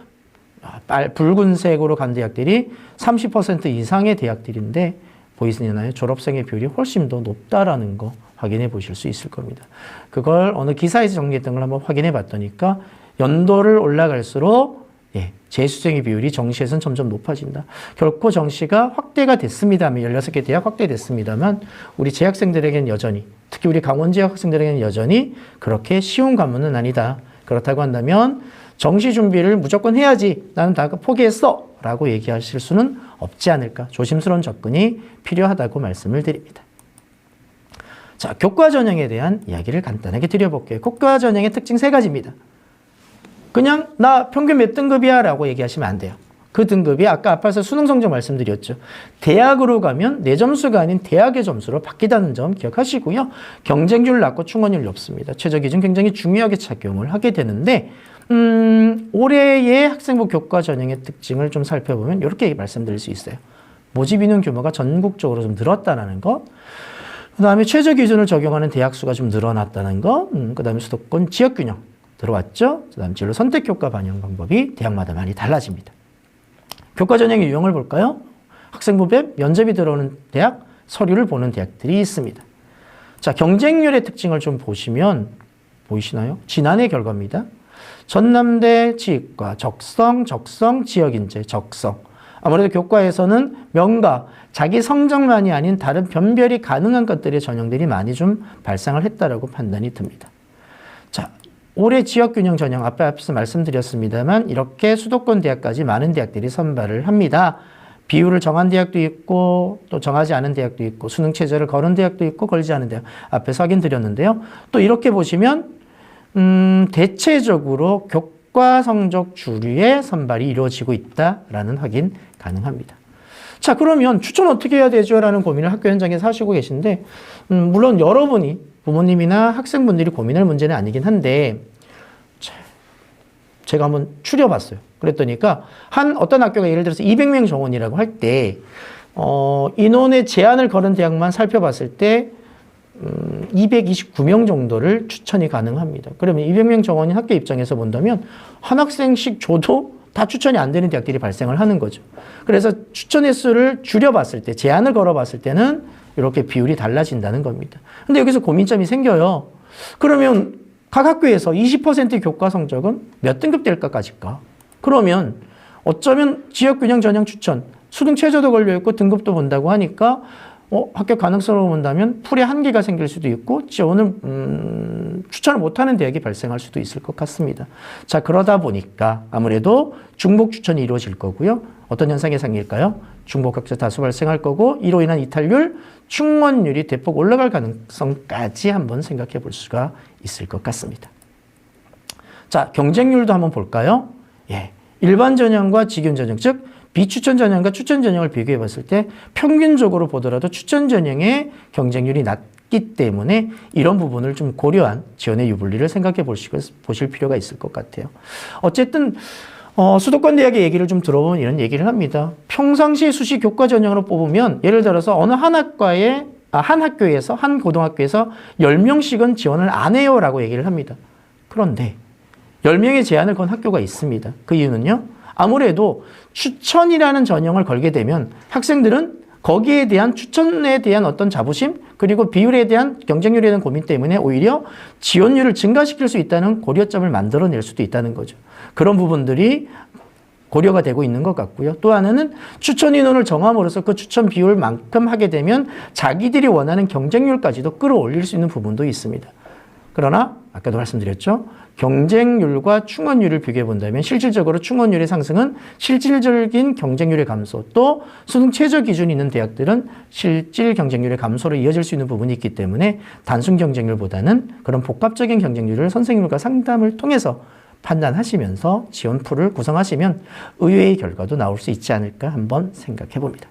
붉은색으로 간 대학들이 30% 이상의 대학들인데 보이시나요? 졸업생의 비율이 훨씬 더 높다라는 거 확인해 보실 수 있을 겁니다. 그걸 어느 기사에서 정리했던 걸 한번 확인해 봤더니까 연도를 올라갈수록 재수생의 비율이 정시에서는 점점 높아진다. 결코 정시가 확대가 됐습니다만, 16개 대학 확대됐습니다만 우리 재학생들에게는 여전히, 특히 우리 강원 지역 학생들에게는 여전히 그렇게 쉬운 관문은 아니다. 그렇다고 한다면 정시 준비를 무조건 해야지, 나는 다 포기했어 라고 얘기하실 수는 없지 않을까. 조심스러운 접근이 필요하다고 말씀을 드립니다. 자, 교과 전형에 대한 이야기를 간단하게 드려볼게요. 교과 전형의 특징 3가지입니다. 그냥 나 평균 몇 등급이야 라고 얘기하시면 안 돼요. 그 등급이 아까 앞에서 수능 성적 말씀드렸죠. 대학으로 가면 내 점수가 아닌 대학의 점수로 바뀌다는 점 기억하시고요. 경쟁률 낮고 충원율 높습니다. 최저 기준 굉장히 중요하게 착용을 하게 되는데 올해의 학생부 교과 전형의 특징을 좀 살펴보면 이렇게 말씀드릴 수 있어요. 모집 인원 규모가 전국적으로 좀 늘었다는 것, 그 다음에 최저 기준을 적용하는 대학 수가 좀 늘어났다는 것, 그 다음에 수도권 지역 균형 들어왔죠. 그 다음 진로 선택 교과 반영 방법이 대학마다 많이 달라집니다. 교과 전형의 유형을 볼까요? 학생부에 면접이 들어오는 대학, 서류를 보는 대학들이 있습니다. 자, 경쟁률의 특징을 좀 보시면 보이시나요? 지난해 결과입니다. 전남대 지휘과 적성, 지역인재, 적성. 아무래도 교과에서는 명가, 자기 성적만이 아닌 다른 변별이 가능한 것들의 전형들이 많이 좀 발생을 했다라고 판단이 듭니다. 자, 올해 지역균형 전형 앞에서 말씀드렸습니다만 이렇게 수도권 대학까지 많은 대학들이 선발을 합니다. 비율을 정한 대학도 있고 또 정하지 않은 대학도 있고 수능 체제를 거는 대학도 있고 걸지 않은 대학 앞에서 확인 드렸는데요. 또 이렇게 보시면 대체적으로 교과 성적 주류의 선발이 이루어지고 있다라는 확인 가능합니다. 자, 그러면 추천 어떻게 해야 되죠? 라는 고민을 학교 현장에서 하시고 계신데 물론 여러분이 부모님이나 학생분들이 고민할 문제는 아니긴 한데 제가 한번 추려봤어요. 그랬더니까 어떤 학교가 예를 들어서 200명 정원이라고 할 때 인원의 제한을 걸은 대학만 살펴봤을 때 229명 정도를 추천이 가능합니다. 그러면 200명 정원인 학교 입장에서 본다면 한 학생씩 줘도 다 추천이 안 되는 대학들이 발생을 하는 거죠. 그래서 추천 횟수를 줄여봤을 때, 제한을 걸어봤을 때는 이렇게 비율이 달라진다는 겁니다. 근데 여기서 고민점이 생겨요. 그러면 각 학교에서 20%의 교과 성적은 몇 등급 될까까지일까? 그러면 어쩌면 지역균형 전형 추천, 수능 최저도 걸려있고 등급도 본다고 하니까 합격 가능성으로 본다면 풀의 한계가 생길 수도 있고 지원을 추천을 못하는 대학이 발생할 수도 있을 것 같습니다. 자, 그러다 보니까 아무래도 중복 추천이 이루어질 거고요. 어떤 현상이 생길까요? 중복 학자 다수 발생할 거고 이로 인한 이탈률, 충원율이 대폭 올라갈 가능성까지 한번 생각해 볼 수가 있을 것 같습니다. 자, 경쟁률도 한번 볼까요? 일반 전형과 직윤 전형, 즉 비추천 전형과 추천 전형을 비교해 봤을 때 평균적으로 보더라도 추천 전형의 경쟁률이 낮기 때문에 이런 부분을 좀 고려한 지원의 유불리를 생각해 보실 필요가 있을 것 같아요. 어쨌든 수도권 대학의 얘기를 좀 들어보면 이런 얘기를 합니다. 평상시 수시 교과 전형으로 뽑으면 예를 들어서 어느 한 학교에서 한 고등학교에서 10명씩은 지원을 안 해요 라고 얘기를 합니다. 그런데 10명의 제한을 건 학교가 있습니다. 그 이유는요. 아무래도 추천이라는 전형을 걸게 되면 학생들은 거기에 대한 추천에 대한 어떤 자부심 그리고 비율에 대한 경쟁률에 대한 고민 때문에 오히려 지원율을 증가시킬 수 있다는 고려점을 만들어낼 수도 있다는 거죠. 그런 부분들이 고려가 되고 있는 것 같고요. 또 하나는 추천 인원을 정함으로써 그 추천 비율만큼 하게 되면 자기들이 원하는 경쟁률까지도 끌어올릴 수 있는 부분도 있습니다. 그러나 아까도 말씀드렸죠. 경쟁률과 충원율을 비교해 본다면 실질적으로 충원율의 상승은 실질적인 경쟁률의 감소, 또 수능 최저 기준이 있는 대학들은 실질 경쟁률의 감소로 이어질 수 있는 부분이 있기 때문에 단순 경쟁률보다는 그런 복합적인 경쟁률을 선생님과 상담을 통해서 판단하시면서 지원풀을 구성하시면 의외의 결과도 나올 수 있지 않을까 한번 생각해 봅니다.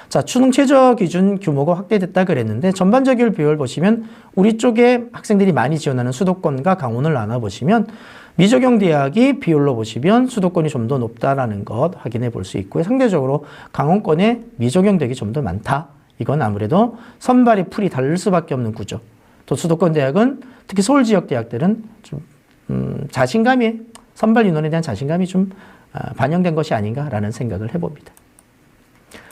자, 수능 최저 기준 규모가 확대됐다 그랬는데 전반적인 비율 보시면 우리 쪽에 학생들이 많이 지원하는 수도권과 강원을 나눠보시면 미적용 대학이 비율로 보시면 수도권이 좀 더 높다라는 것 확인해 볼 수 있고요. 상대적으로 강원권에 미적용 대학이 좀 더 많다. 이건 아무래도 선발의 풀이 다를 수밖에 없는 구조. 또 수도권 대학은 특히 서울 지역 대학들은 좀 자신감이, 선발 인원에 대한 자신감이 좀 반영된 것이 아닌가라는 생각을 해봅니다.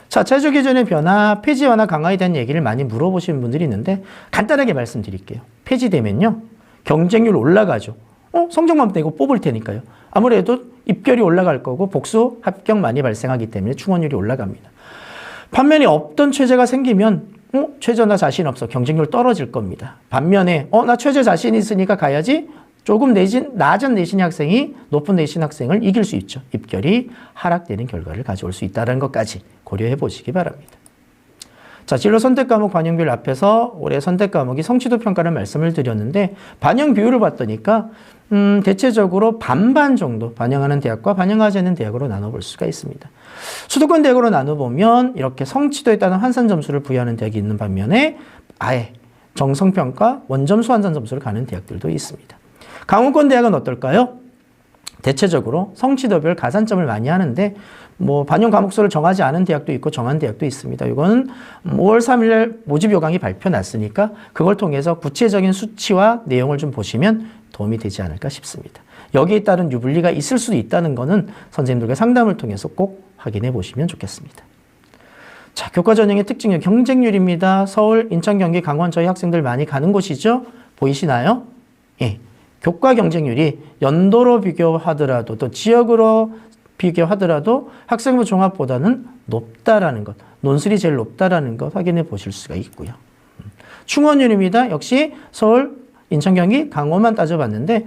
자, 최저 기준의 변화, 폐지 완화 강화에 대한 얘기를 많이 물어보시는 분들이 있는데 간단하게 말씀드릴게요. 폐지되면요, 경쟁률 올라가죠. 성적만 내고 뽑을 테니까요. 아무래도 입결이 올라갈 거고 복수, 합격 많이 발생하기 때문에 충원율이 올라갑니다. 반면에 없던 최저가 생기면 최저 나 자신 없어. 경쟁률 떨어질 겁니다. 반면에 나 최저 자신 있으니까 가야지. 조금 낮은 내신 학생이 높은 내신 학생을 이길 수 있죠. 입결이 하락되는 결과를 가져올 수 있다는 것까지 고려해 보시기 바랍니다. 자, 진로 선택 과목 반영 비율 앞에서 올해 선택 과목이 성취도 평가를 말씀을 드렸는데 반영 비율을 봤더니까 대체적으로 반반 정도 반영하는 대학과 반영하지 않는 대학으로 나눠볼 수가 있습니다. 수도권 대학으로 나눠보면 이렇게 성취도에 따른 환산 점수를 부여하는 대학이 있는 반면에 아예 정성평가, 원점수 환산 점수를 가는 대학들도 있습니다. 강원권 대학은 어떨까요? 대체적으로 성취도별 가산점을 많이 하는데 반영 과목수를 정하지 않은 대학도 있고 정한 대학도 있습니다. 이거는 5월 3일 모집 요강이 발표 났으니까 그걸 통해서 구체적인 수치와 내용을 좀 보시면 도움이 되지 않을까 싶습니다. 여기에 따른 유불리가 있을 수도 있다는 것은 선생님들과 상담을 통해서 꼭 확인해 보시면 좋겠습니다. 자, 교과 전형의 특징은 경쟁률입니다. 서울, 인천, 경기, 강원 저희 학생들 많이 가는 곳이죠. 보이시나요? 예. 교과 경쟁률이 연도로 비교하더라도 또 지역으로 비교하더라도 학생부 종합보다는 높다라는 것, 논술이 제일 높다라는 것 확인해 보실 수가 있고요. 충원율입니다. 역시 서울, 인천, 경기, 강원만 따져봤는데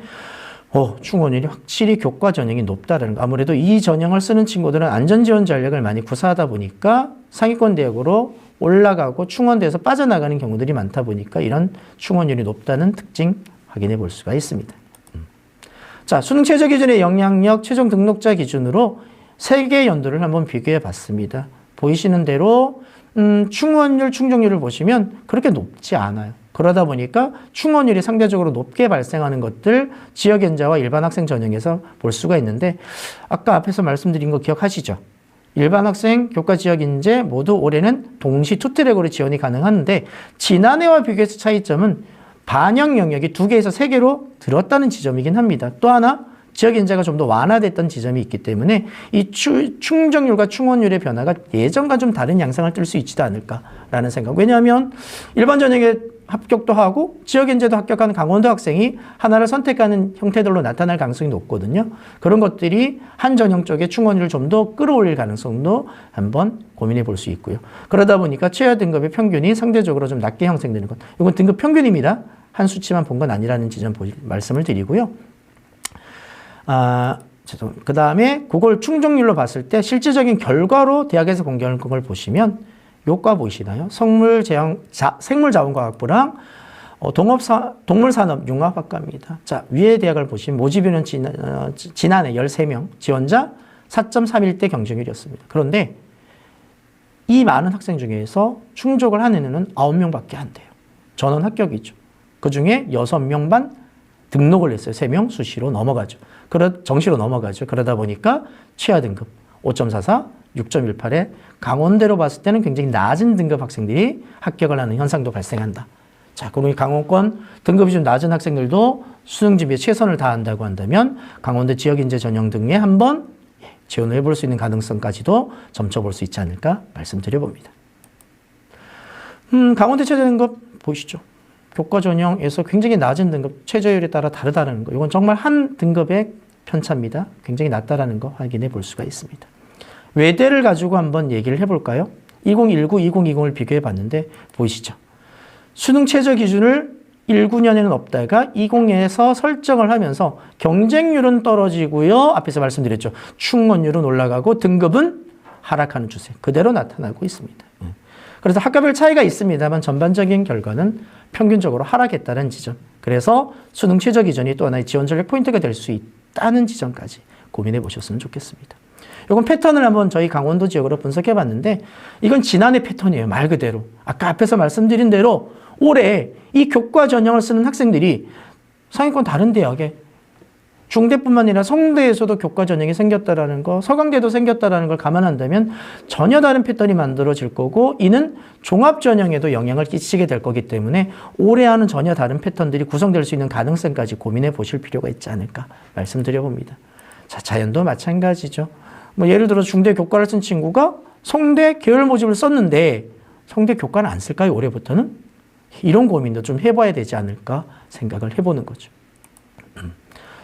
충원율이 확실히 교과 전형이 높다라는 거. 아무래도 이 전형을 쓰는 친구들은 안전지원 전략을 많이 구사하다 보니까 상위권 대학으로 올라가고 충원대에서 빠져나가는 경우들이 많다 보니까 이런 충원율이 높다는 특징 확인해 볼 수가 있습니다. 자, 수능 최저 기준의 영향력 최종 등록자 기준으로 3개 연도를 한번 비교해 봤습니다. 보이시는 대로 충원율, 충족률을 보시면 그렇게 높지 않아요. 그러다 보니까 충원율이 상대적으로 높게 발생하는 것들 지역연자와 일반 학생 전형에서 볼 수가 있는데 아까 앞에서 말씀드린 거 기억하시죠? 일반 학생, 교과 지역 인재 모두 올해는 동시 투트랙으로 지원이 가능한데 지난해와 비교해서 차이점은 반영 영역이 2개에서 3개로 들었다는 지점이긴 합니다. 또 하나 지역 인재가 좀 더 완화됐던 지점이 있기 때문에 이 충족률과 충원율의 변화가 예전과 좀 다른 양상을 띨 수 있지도 않을까라는 생각. 왜냐하면 일반 전형에 합격도 하고 지역 인재도 합격하는 강원도 학생이 하나를 선택하는 형태들로 나타날 가능성이 높거든요. 그런 것들이 한 전형 쪽에 충원율을 좀 더 끌어올릴 가능성도 한번 고민해 볼 수 있고요. 그러다 보니까 최하 등급의 평균이 상대적으로 좀 낮게 형성되는 것. 이건 등급 평균입니다. 한 수치만 본 건 아니라는 지점 말씀을 드리고요. 그 다음에 그걸 충족률로 봤을 때 실질적인 결과로 대학에서 공개하는 걸 보시면 요과 보이시나요? 생물자원과학부랑 동물산업융합학과입니다. 자, 위에 대학을 보시면 모집인원 지난해 13명, 지원자 4.31대 경쟁률이었습니다. 그런데 이 많은 학생 중에서 충족을 한 애는 9명밖에 안 돼요. 전원 합격이죠. 그 중에 6명 반 등록을 했어요. 3명 수시로 넘어가죠. 정시로 넘어가죠. 그러다 보니까 최하 등급 5.44, 6.18에 강원대로 봤을 때는 굉장히 낮은 등급 학생들이 합격을 하는 현상도 발생한다. 자, 그러니 강원권 등급이 좀 낮은 학생들도 수능 준비에 최선을 다한다고 한다면 강원대 지역인재 전형 등에 한번 지원을 해볼 수 있는 가능성까지도 점쳐볼 수 있지 않을까 말씀드려봅니다. 강원대 최저 등급 보이시죠? 교과 전형에서 굉장히 낮은 등급 최저율에 따라 다르다는 거. 이건 정말 한 등급의 편차입니다. 굉장히 낮다라는 거 확인해 볼 수가 있습니다. 외대를 가지고 한번 얘기를 해볼까요? 2019, 2020을 비교해 봤는데 보이시죠? 수능 최저 기준을 19년에는 없다가 20에서 설정을 하면서 경쟁률은 떨어지고요. 앞에서 말씀드렸죠. 충원율은 올라가고 등급은 하락하는 추세 그대로 나타나고 있습니다. 그래서 학과별 차이가 있습니다만 전반적인 결과는 평균적으로 하락했다는 지점. 그래서 수능 최저 기준이 또 하나의 지원 전략 포인트가 될 수 있다는 지점까지 고민해 보셨으면 좋겠습니다. 이건 패턴을 한번 저희 강원도 지역으로 분석해 봤는데 이건 지난해 패턴이에요. 말 그대로. 아까 앞에서 말씀드린 대로 올해 이 교과 전형을 쓰는 학생들이 상위권 다른 대학에 중대뿐만 아니라 성대에서도 교과 전형이 생겼다라는 거, 서강대도 생겼다라는 걸 감안한다면 전혀 다른 패턴이 만들어질 거고 이는 종합 전형에도 영향을 끼치게 될 거기 때문에 올해와는 전혀 다른 패턴들이 구성될 수 있는 가능성까지 고민해 보실 필요가 있지 않을까 말씀드려 봅니다. 자, 자연도 마찬가지죠. 뭐 예를 들어 중대 교과를 쓴 친구가 성대 계열 모집을 썼는데 성대 교과는 안 쓸까요? 올해부터는? 이런 고민도 좀 해봐야 되지 않을까 생각을 해보는 거죠.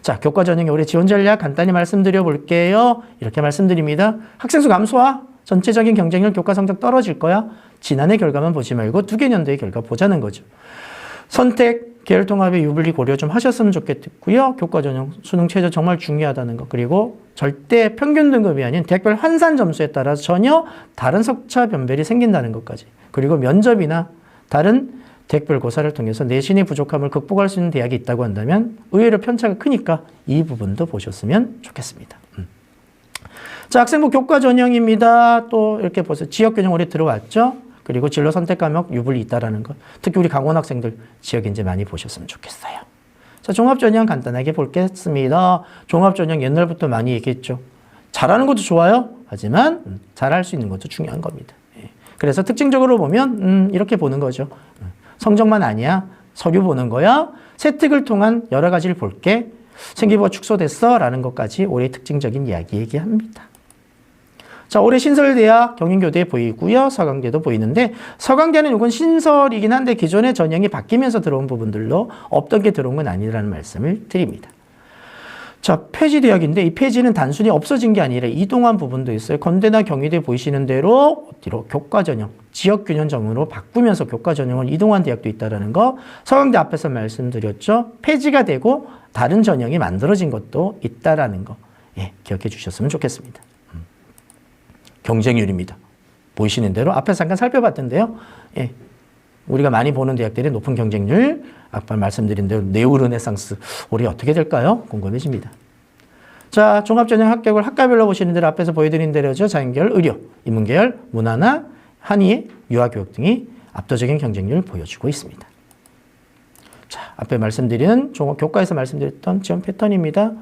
자, 교과 전형의 올해 지원 전략 간단히 말씀드려 볼게요. 이렇게 말씀드립니다. 학생 수 감소와 전체적인 경쟁률 교과 성적 떨어질 거야. 지난해 결과만 보지 말고 두 개 년도의 결과 보자는 거죠. 선택, 계열 통합의 유불리 고려 좀 하셨으면 좋겠고요. 교과 전형, 수능 최저 정말 중요하다는 거. 그리고 절대 평균 등급이 아닌 대학별 환산 점수에 따라서 전혀 다른 석차 변별이 생긴다는 것까지. 그리고 면접이나 다른 대학별 고사를 통해서 내신의 부족함을 극복할 수 있는 대학이 있다고 한다면 의외로 편차가 크니까 이 부분도 보셨으면 좋겠습니다. 자, 학생부 교과 전형입니다. 또 이렇게 보세요. 지역 균형 올해 들어왔죠? 그리고 진로 선택 과목 유불리 있다라는 것. 특히 우리 강원 학생들 지역 이제 많이 보셨으면 좋겠어요. 자, 종합 전형 간단하게 보겠습니다. 종합 전형 옛날부터 많이 얘기했죠. 잘하는 것도 좋아요. 하지만 잘할 수 있는 것도 중요한 겁니다. 그래서 특징적으로 보면 이렇게 보는 거죠. 성적만 아니야. 서류 보는 거야. 세특을 통한 여러 가지를 볼게. 생기부가 축소됐어. 라는 것까지 올해 특징적인 이야기 얘기합니다. 자, 올해 신설대학 경인교대 보이고요. 서강대도 보이는데 서강대는 이건 신설이긴 한데 기존의 전형이 바뀌면서 들어온 부분들로 없던 게 들어온 건 아니라는 말씀을 드립니다. 자, 폐지대학인데 이 폐지는 단순히 없어진 게 아니라 이동한 부분도 있어요. 건대나 경희대 보이시는 대로 어디로 교과 전형, 지역 균형 정으로 바꾸면서 교과 전형을 이동한 대학도 있다는 거. 서강대 앞에서 말씀드렸죠. 폐지가 되고 다른 전형이 만들어진 것도 있다라는 거. 예, 기억해 주셨으면 좋겠습니다. 경쟁률입니다. 보이시는 대로 앞에서 잠깐 살펴봤던데요. 예, 우리가 많이 보는 대학들의 높은 경쟁률, 아까 말씀드린 대로 네오르네상스 올해 어떻게 될까요? 궁금해집니다. 자, 종합전형 합격을 학과별로 보시는 대로 앞에서 보여드린 대로죠. 자연계열, 의료, 인문계열, 문화나 한의, 유아교육 등이 압도적인 경쟁률을 보여주고 있습니다. 자, 앞에 말씀드린 교과에서 말씀드렸던 지원 패턴입니다.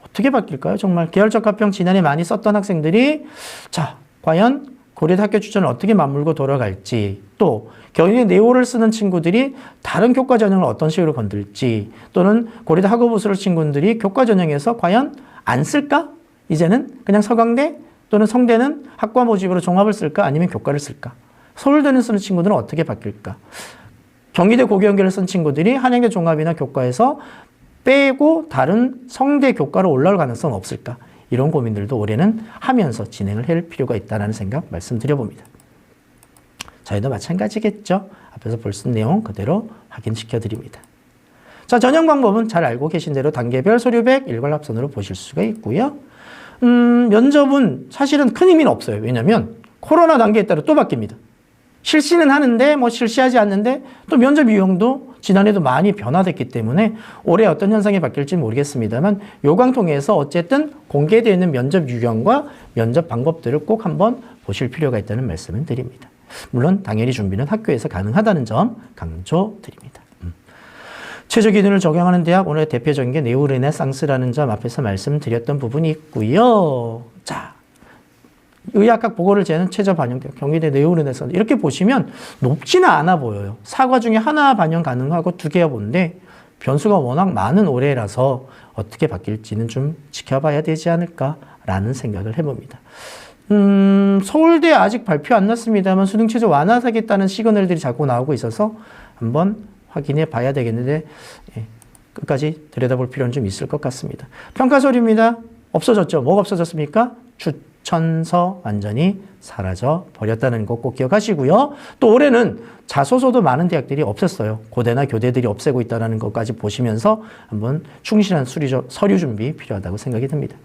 어떻게 바뀔까요? 정말 계열적 합평 지난해 많이 썼던 학생들이 자, 과연 고려대 학교 추천을 어떻게 맞물고 돌아갈지, 또 경희대 네오를 쓰는 친구들이 다른 교과 전형을 어떤 식으로 건들지, 또는 고려대 학업우수를 친구들이 교과 전형에서 과연 안 쓸까? 이제는 그냥 서강대 또는 성대는 학과 모집으로 종합을 쓸까? 아니면 교과를 쓸까? 서울대는 쓰는 친구들은 어떻게 바뀔까? 경희대 고교연계를 쓴 친구들이 한양대 종합이나 교과에서 빼고 다른 성대 교과로 올라올 가능성은 없을까? 이런 고민들도 올해는 하면서 진행을 할 필요가 있다는 생각 말씀드려봅니다. 저희도 마찬가지겠죠. 앞에서 볼 수 있는 내용 그대로 확인시켜 드립니다. 자, 전형 방법은 잘 알고 계신 대로 단계별 서류백 일괄합선으로 보실 수가 있고요. 면접은 사실은 큰 의미는 없어요. 왜냐하면 코로나 단계에 따라 또 바뀝니다. 실시는 하는데 뭐 실시하지 않는데 또 면접 유형도 지난해도 많이 변화됐기 때문에 올해 어떤 현상이 바뀔지 모르겠습니다만 요강 통해서 어쨌든 공개되어 있는 면접 유형과 면접 방법들을 꼭 한번 보실 필요가 있다는 말씀을 드립니다. 물론 당연히 준비는 학교에서 가능하다는 점 강조드립니다. 최저 기준을 적용하는 대학 오늘 대표적인 게 네오르네상스라는 점 앞에서 말씀드렸던 부분이 있고요. 자, 의학학 보고를 재는 최저 반영대학 경희대 네오르네상스 이렇게 보시면 높지는 않아 보여요. 4과 중에 하나 반영 가능하고 2개가 본데 변수가 워낙 많은 올해라서 어떻게 바뀔지는 좀 지켜봐야 되지 않을까라는 생각을 해봅니다. 서울대 아직 발표 안 났습니다만 수능 최저 완화하겠다는 시그널들이 자꾸 나오고 있어서 한번 확인해 봐야 되겠는데 예, 끝까지 들여다볼 필요는 좀 있을 것 같습니다. 평가 서류입니다. 없어졌죠. 뭐가 없어졌습니까? 추천서 완전히 사라져 버렸다는 거 꼭 기억하시고요. 또 올해는 자소서도 많은 대학들이 없앴어요. 고대나 교대들이 없애고 있다는 것까지 보시면서 한번 충실한 서류 준비 필요하다고 생각이 듭니다.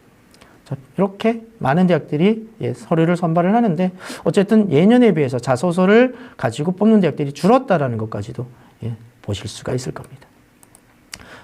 자, 이렇게 많은 대학들이 서류를 선발을 하는데 어쨌든 예년에 비해서 자소서를 가지고 뽑는 대학들이 줄었다는 것까지도 보실 수가 있을 겁니다.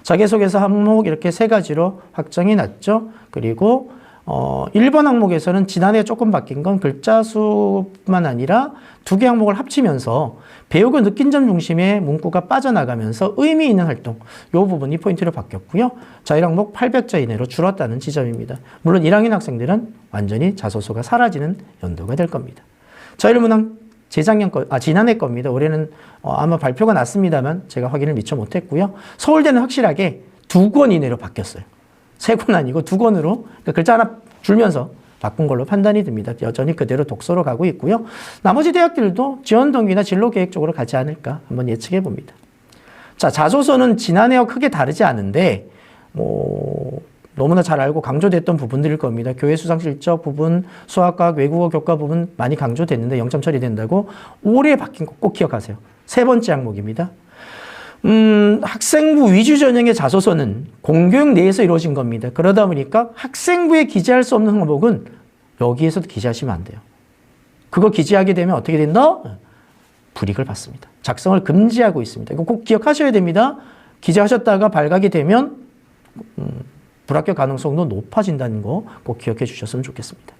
자기소개서 항목 이렇게 3가지로 확정이 났죠. 그리고 1번 항목에서는 지난해 조금 바뀐 건 글자 수뿐만 아니라 2개 항목을 합치면서 배우고 느낀 점 중심의 문구가 빠져나가면서 의미 있는 활동, 이 부분이 포인트로 바뀌었고요. 자, 1항목 800자 이내로 줄었다는 지점입니다. 물론 1학년 학생들은 완전히 자소서가 사라지는 연도가 될 겁니다. 자율문항 지난해 겁니다. 올해는 아마 발표가 났습니다만 제가 확인을 미처 못했고요. 서울대는 확실하게 2권 이내로 바뀌었어요. 3권 아니고 2권으로 그러니까 글자 하나 줄면서 바꾼 걸로 판단이 듭니다. 여전히 그대로 독서로 가고 있고요. 나머지 대학들도 지원 동기나 진로 계획 쪽으로 가지 않을까 한번 예측해 봅니다. 자, 자소서는 지난해와 크게 다르지 않은데 너무나 잘 알고 강조됐던 부분들일 겁니다. 교회 수상 실적 부분, 수학과학, 외국어 교과 부분 많이 강조됐는데 0점 처리된다고 올해 바뀐 거 꼭 기억하세요. 3번째 항목입니다. 학생부 위주 전형의 자소서는 공교육 내에서 이루어진 겁니다. 그러다 보니까 학생부에 기재할 수 없는 항목은 여기에서도 기재하시면 안 돼요. 그거 기재하게 되면 어떻게 된다? 불이익을 받습니다. 작성을 금지하고 있습니다. 이거 꼭 기억하셔야 됩니다. 기재하셨다가 발각이 되면 불합격 가능성도 높아진다는 거 꼭 기억해 주셨으면 좋겠습니다.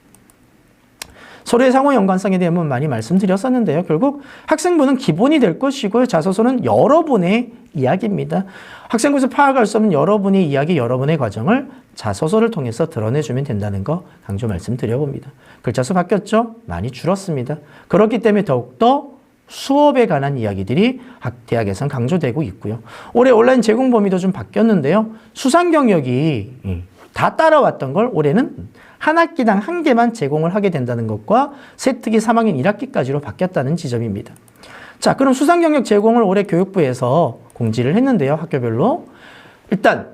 서로의 상호 연관성에 대한 많이 말씀드렸었는데요. 결국 학생부는 기본이 될 것이고요. 자소서는 여러분의 이야기입니다. 학생부에서 파악할 수 없는 여러분의 이야기, 여러분의 과정을 자소서를 통해서 드러내주면 된다는 거 강조 말씀드려봅니다. 글자 수 바뀌었죠? 많이 줄었습니다. 그렇기 때문에 더욱더 수업에 관한 이야기들이 대학에서는 강조되고 있고요. 올해 온라인 제공 범위도 좀 바뀌었는데요. 수상 경력이 다 따라왔던 걸 올해는 한 학기당 1개만 제공을 하게 된다는 것과 세특이 3학년 1학기까지로 바뀌었다는 지점입니다. 자, 그럼 수상 경력 제공을 올해 교육부에서 공지를 했는데요. 학교별로. 일단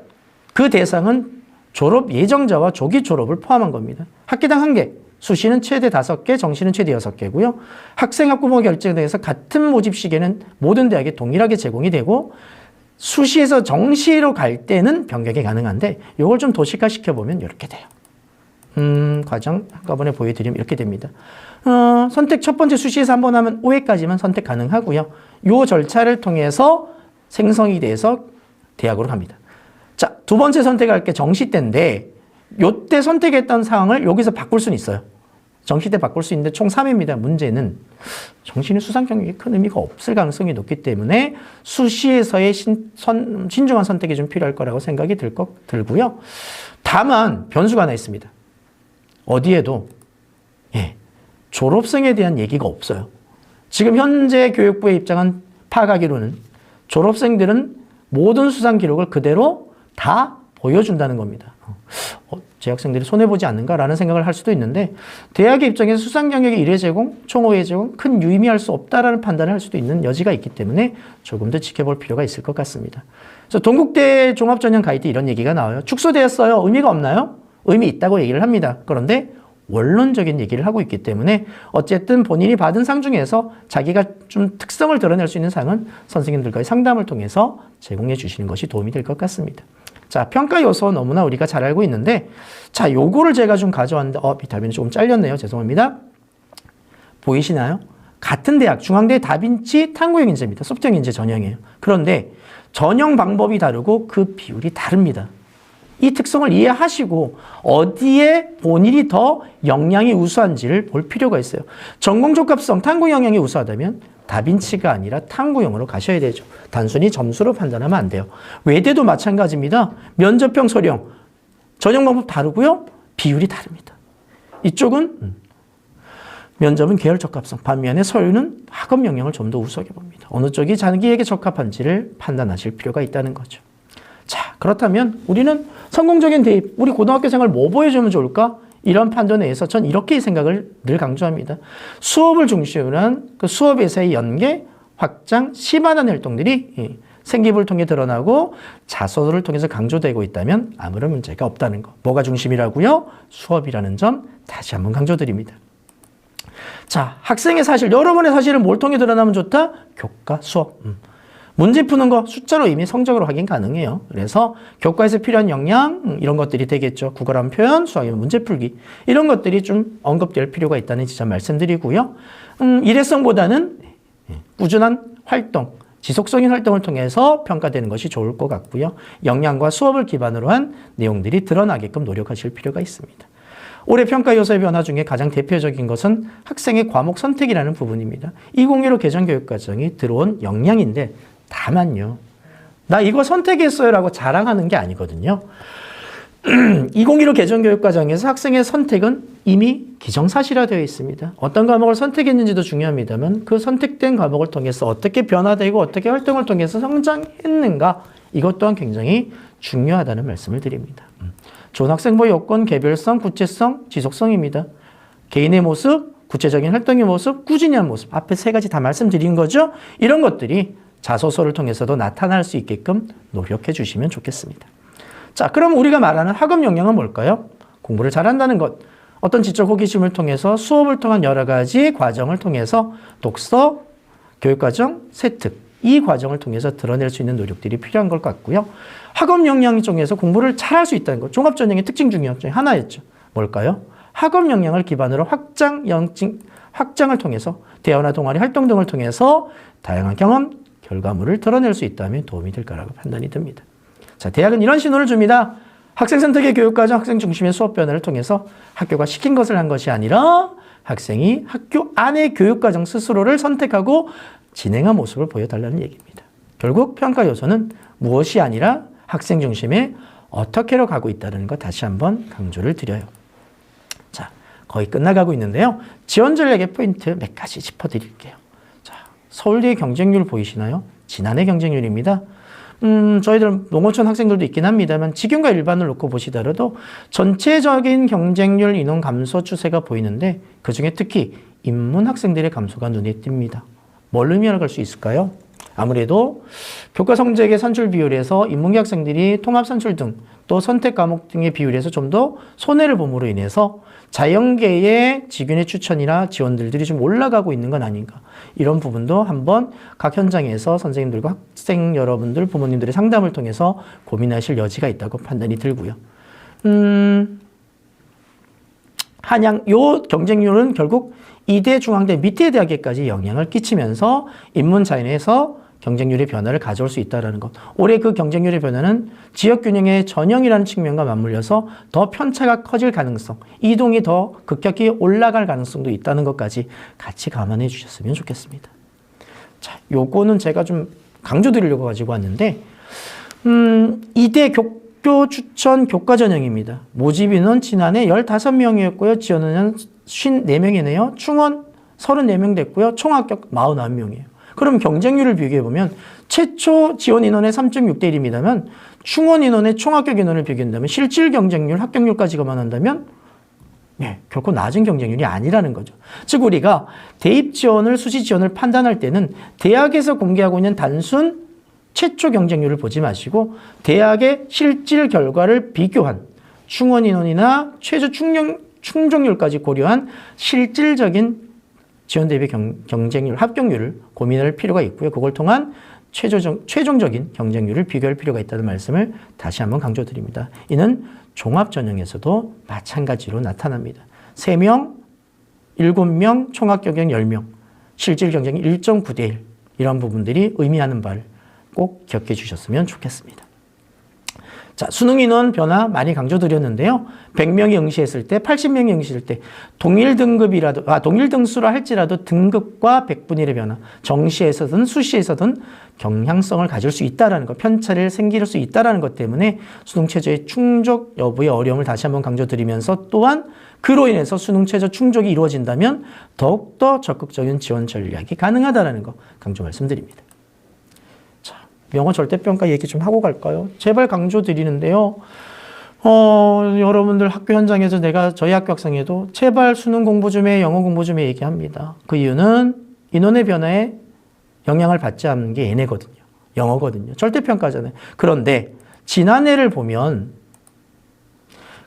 그 대상은 졸업 예정자와 조기 졸업을 포함한 겁니다. 학기당 1개. 수시는 최대 5개, 정시는 최대 6개고요. 학생 학부모 결정에 대해서 같은 모집 시기에는 모든 대학에 동일하게 제공이 되고 수시에서 정시로 갈 때는 변경이 가능한데 이걸 좀 도식화 시켜보면 이렇게 돼요. 과정 한꺼번에 보여드리면 이렇게 됩니다. 선택 첫 번째 수시에서 한번 하면 5회까지만 선택 가능하고요. 이 절차를 통해서 생성이 돼서 대학으로 갑니다. 자, 두 번째 선택할 게 정시 때인데 요때 선택했던 상황을 여기서 바꿀 수는 있어요. 정시 때 바꿀 수 있는데 총 3회입니다. 문제는 정시는 수상 경력이 큰 의미가 없을 가능성이 높기 때문에 수시에서의 신중한 선택이 좀 필요할 거라고 생각이 들고요. 다만 변수가 하나 있습니다. 어디에도 졸업생에 대한 얘기가 없어요. 지금 현재 교육부의 입장은 파악하기로는 졸업생들은 모든 수상 기록을 그대로 다 보여준다는 겁니다. 제 학생들이 손해보지 않는가라는 생각을 할 수도 있는데 대학의 입장에서 수상 경력의 1회 제공, 총 5회 제공 큰 유의미할 수 없다라는 판단을 할 수도 있는 여지가 있기 때문에 조금 더 지켜볼 필요가 있을 것 같습니다. 그래서 동국대 종합전형 가이드 이런 얘기가 나와요. 축소되었어요. 의미가 없나요? 의미 있다고 얘기를 합니다. 그런데 원론적인 얘기를 하고 있기 때문에 어쨌든 본인이 받은 상 중에서 자기가 좀 특성을 드러낼 수 있는 상은 선생님들과의 상담을 통해서 제공해 주시는 것이 도움이 될 것 같습니다. 자, 평가 요소 너무나 우리가 잘 알고 있는데 자, 요거를 제가 좀 가져왔는데 비타민이 조금 잘렸네요. 죄송합니다. 보이시나요? 같은 대학, 중앙대 다빈치 탐구형 인재입니다. 소프트형 인재 전형이에요. 그런데 전형 방법이 다르고 그 비율이 다릅니다. 이 특성을 이해하시고 어디에 본인이 더 역량이 우수한지를 볼 필요가 있어요. 전공 적합성 탐구 역량이 우수하다면 다빈치가 아니라 탐구형으로 가셔야 되죠. 단순히 점수로 판단하면 안 돼요. 외대도 마찬가지입니다. 면접형 서령 전형 방법 다르고요. 비율이 다릅니다. 이쪽은 면접은 계열 적합성, 반면에 서류는 학업 역량을 좀 더 우수하게 봅니다. 어느 쪽이 자기에게 적합한지를 판단하실 필요가 있다는 거죠. 자, 그렇다면 우리는 성공적인 대입, 우리 고등학교 생활 뭐 보여주면 좋을까? 이런 판단에 의해서 전 이렇게 생각을 늘 강조합니다. 수업을 중심으로 한 그 수업에서의 연계, 확장, 심화하는 활동들이 생기부를 통해 드러나고 자소서를 통해서 강조되고 있다면 아무런 문제가 없다는 거. 뭐가 중심이라고요? 수업이라는 점 다시 한번 강조드립니다. 자, 학생의 사실, 여러분의 사실은 뭘 통해 드러나면 좋다? 교과, 수업. 문제 푸는 거 숫자로 이미 성적으로 확인 가능해요. 그래서 교과에서 필요한 역량 이런 것들이 되겠죠. 국어라는 표현, 수학이면 문제 풀기 이런 것들이 좀 언급될 필요가 있다는 지점 말씀드리고요. 일회성보다는 꾸준한 활동, 지속적인 활동을 통해서 평가되는 것이 좋을 것 같고요. 역량과 수업을 기반으로 한 내용들이 드러나게끔 노력하실 필요가 있습니다. 올해 평가 요소의 변화 중에 가장 대표적인 것은 학생의 과목 선택이라는 부분입니다. 2015 개정교육과정이 들어온 역량인데 다만요. 나 이거 선택했어요 라고 자랑하는 게 아니거든요. 2015 개정교육과정에서 학생의 선택은 이미 기정사실화되어 있습니다. 어떤 과목을 선택했는지도 중요합니다만 그 선택된 과목을 통해서 어떻게 변화되고 어떻게 활동을 통해서 성장했는가 이것 또한 굉장히 중요하다는 말씀을 드립니다. 좋은 학생부 요건, 개별성, 구체성, 지속성입니다. 개인의 모습, 구체적인 활동의 모습, 꾸준히 한 모습 앞에 세 가지 다 말씀드린 거죠. 이런 것들이 자소서를 통해서도 나타날 수 있게끔 노력해 주시면 좋겠습니다. 자, 그럼 우리가 말하는 학업 역량은 뭘까요? 공부를 잘한다는 것, 어떤 지적 호기심을 통해서 수업을 통한 여러 가지 과정을 통해서 독서, 교육과정, 세특 이 과정을 통해서 드러낼 수 있는 노력들이 필요한 것 같고요. 학업 역량 중에서 공부를 잘할 수 있다는 것, 종합전형의 특징 중에 하나였죠. 뭘까요? 학업 역량을 기반으로 확장을 통해서 대화나 동아리 활동 등을 통해서 다양한 경험, 결과물을 드러낼 수 있다면 도움이 될 거라고 판단이 듭니다. 자, 대학은 이런 신호를 줍니다. 학생 선택의 교육과정, 학생 중심의 수업 변화를 통해서 학교가 시킨 것을 한 것이 아니라 학생이 학교 안의 교육과정 스스로를 선택하고 진행한 모습을 보여달라는 얘기입니다. 결국 평가 요소는 무엇이 아니라 학생 중심의 어떻게로 가고 있다는 거 다시 한번 강조를 드려요. 자, 거의 끝나가고 있는데요. 지원 전략의 포인트 몇 가지 짚어드릴게요. 자, 서울대의 경쟁률 보이시나요? 지난해 경쟁률입니다. 저희들 농어촌 학생들도 있긴 합니다만 직영과 일반을 놓고 보시더라도 전체적인 경쟁률 인원 감소 추세가 보이는데 그중에 특히 인문 학생들의 감소가 눈에 띕니다. 뭘 의미할 수 있을까요? 아무래도 교과 성적의 산출 비율에서 인문계 학생들이 통합 산출 등 또 선택 과목 등의 비율에서 좀 더 손해를 봄으로 인해서 자연계의 직윤의 추천이나 지원들이 좀 올라가고 있는 건 아닌가. 이런 부분도 한번 각 현장에서 선생님들과 학생 여러분들, 부모님들의 상담을 통해서 고민하실 여지가 있다고 판단이 들고요. 한양, 요 경쟁률은 결국 이대, 중앙대, 밑에 대학에까지 영향을 끼치면서 인문자연에서 경쟁률의 변화를 가져올 수 있다는 것. 올해 그 경쟁률의 변화는 지역균형의 전형이라는 측면과 맞물려서 더 편차가 커질 가능성, 이동이 더 급격히 올라갈 가능성도 있다는 것까지 같이 감안해 주셨으면 좋겠습니다. 자, 요거는 제가 좀 강조드리려고 가지고 왔는데, 이대 교교 추천 교과 전형입니다. 모집 인원 지난해 15명이었고요. 지원 인원 54명이네요. 충원 34명 됐고요. 총 합격 49명이에요. 그럼 경쟁률을 비교해보면 최초 지원 인원의 3.6대 1입니다만 충원 인원의 총 합격 인원을 비교한다면 실질 경쟁률, 합격률까지 감안한다면 결코 낮은 경쟁률이 아니라는 거죠. 즉 우리가 대입 지원을, 수시 지원을 판단할 때는 대학에서 공개하고 있는 단순 최초 경쟁률을 보지 마시고 대학의 실질 결과를 비교한 충원 인원이나 최저 충족률까지 고려한 실질적인 지원 대비 경쟁률, 합격률을 고민할 필요가 있고요. 그걸 통한 최종적인 경쟁률을 비교할 필요가 있다는 말씀을 다시 한번 강조드립니다. 이는 종합전형에서도 마찬가지로 나타납니다. 3명, 7명, 총합격형 10명, 실질 경쟁이 1.9대 1 이런 부분들이 의미하는 바를 꼭 기억해 주셨으면 좋겠습니다. 자, 수능 인원 변화 많이 강조드렸는데요. 100명이 응시했을 때, 80명이 응시했을 때 동일 등수라 할지라도 등급과 100분의 1의 변화, 정시에서든 수시에서든 경향성을 가질 수 있다는 것, 편차를 생길 수 있다는 것 때문에 수능 최저의 충족 여부의 어려움을 다시 한번 강조드리면서 또한 그로 인해서 수능 최저 충족이 이루어진다면 더욱더 적극적인 지원 전략이 가능하다는 것 강조 말씀드립니다. 영어 절대평가 얘기 좀 하고 갈까요? 제발 강조드리는데요. 여러분들 학교 현장에서 저희 학교 학생에도 제발 수능 공부 좀 해, 영어 공부 좀 해 얘기합니다. 그 이유는 인원의 변화에 영향을 받지 않는 게 얘네거든요. 영어거든요. 절대평가잖아요. 그런데 지난해를 보면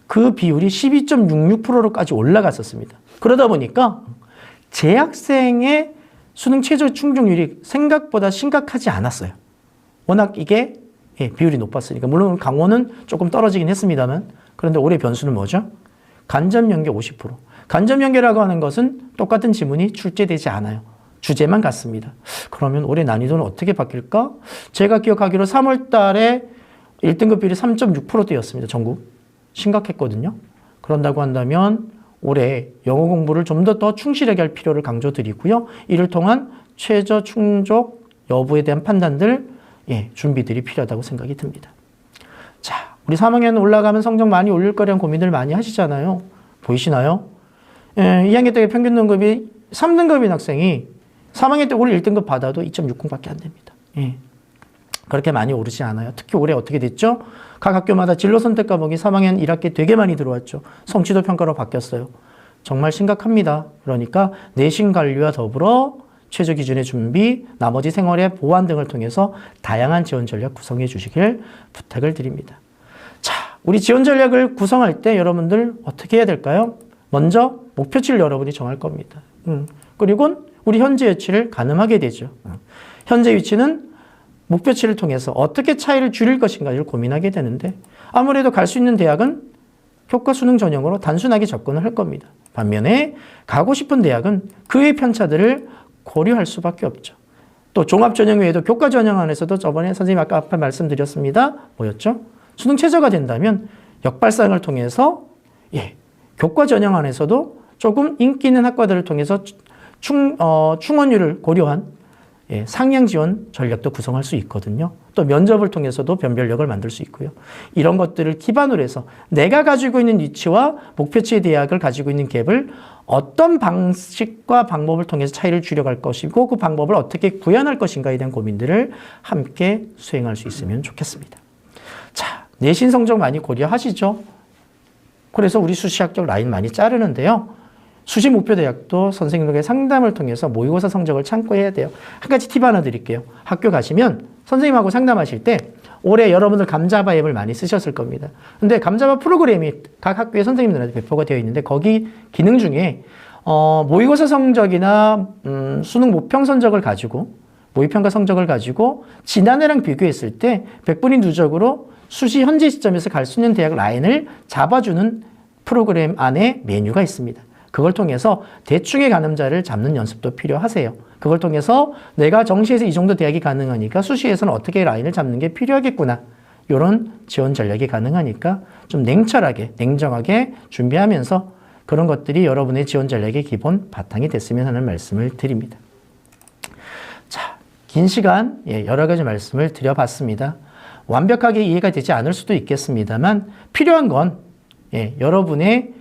그 비율이 12.66%로까지 올라갔었습니다. 그러다 보니까 재학생의 수능 최저 충족률이 생각보다 심각하지 않았어요. 워낙 이게 비율이 높았으니까. 물론 강원은 조금 떨어지긴 했습니다만, 그런데 올해 변수는 뭐죠? 간접연계 50%. 간접연계라고 하는 것은 똑같은 지문이 출제되지 않아요. 주제만 같습니다. 그러면 올해 난이도는 어떻게 바뀔까? 제가 기억하기로 3월 달에 1등급 비율이 3.6%대였습니다. 전국. 심각했거든요. 그런다고 한다면 올해 영어 공부를 좀 더 충실하게 할 필요를 강조드리고요. 이를 통한 최저 충족 여부에 대한 판단들, 준비들이 필요하다고 생각이 듭니다. 자, 우리 3학년 올라가면 성적 많이 올릴 거라는 고민들 많이 하시잖아요. 보이시나요? 2학년 때 평균 등급이 3등급인 학생이 3학년 때 올해 1등급 받아도 2.60밖에 안 됩니다. 그렇게 많이 오르지 않아요. 특히 올해 어떻게 됐죠? 각 학교마다 진로 선택 과목이 3학년 1학기 되게 많이 들어왔죠. 성취도 평가로 바뀌었어요. 정말 심각합니다. 그러니까 내신 관리와 더불어 최저 기준의 준비, 나머지 생활의 보완 등을 통해서 다양한 지원 전략 구성해 주시길 부탁을 드립니다. 자, 우리 지원 전략을 구성할 때 여러분들 어떻게 해야 될까요? 먼저 목표치를 여러분이 정할 겁니다. 그리고 우리 현재 위치를 가늠하게 되죠. 현재 위치는 목표치를 통해서 어떻게 차이를 줄일 것인가를 고민하게 되는데, 아무래도 갈 수 있는 대학은 교과 수능 전형으로 단순하게 접근을 할 겁니다. 반면에 가고 싶은 대학은 그의 편차들을 고려할 수밖에 없죠. 또 종합 전형 외에도 교과 전형 안에서도 저번에 선생님 아까 앞에 말씀드렸습니다. 뭐였죠? 수능 최저가 된다면 역발상을 통해서 교과 전형 안에서도 조금 인기 있는 학과들을 통해서 충원율을 고려한 상향 지원 전략도 구성할 수 있거든요. 또 면접을 통해서도 변별력을 만들 수 있고요. 이런 것들을 기반으로 해서 내가 가지고 있는 위치와 목표치의 대학을 가지고 있는 갭을 어떤 방식과 방법을 통해서 차이를 줄여갈 것이고, 그 방법을 어떻게 구현할 것인가에 대한 고민들을 함께 수행할 수 있으면 좋겠습니다. 자, 내신 성적 많이 고려하시죠? 그래서 우리 수시 합격 라인 많이 자르는데요. 수시 목표 대학도 선생님들과의 상담을 통해서 모의고사 성적을 참고해야 돼요. 한 가지 팁 하나 드릴게요. 학교 가시면 선생님하고 상담하실 때 올해 여러분들 감자바 앱을 많이 쓰셨을 겁니다. 근데 감자바 프로그램이 각 학교의 선생님들한테 배포가 되어 있는데, 거기 기능 중에 모의고사 성적이나 수능 모평 성적을 가지고, 모의평가 성적을 가지고 지난해랑 비교했을 때 100분위 누적으로 수시 현재 시점에서 갈 수 있는 대학 라인을 잡아주는 프로그램 안에 메뉴가 있습니다. 그걸 통해서 대충의 가늠자를 잡는 연습도 필요하세요. 그걸 통해서 내가 정시에서 이 정도 대학이 가능하니까 수시에서는 어떻게 라인을 잡는 게 필요하겠구나. 이런 지원 전략이 가능하니까 좀 냉철하게, 냉정하게 준비하면서 그런 것들이 여러분의 지원 전략의 기본 바탕이 됐으면 하는 말씀을 드립니다. 자, 긴 시간 여러 가지 말씀을 드려봤습니다. 완벽하게 이해가 되지 않을 수도 있겠습니다만, 필요한 건 여러분의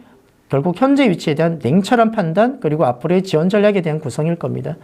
결국 현재 위치에 대한 냉철한 판단, 그리고 앞으로의 지원 전략에 대한 구성일 겁니다.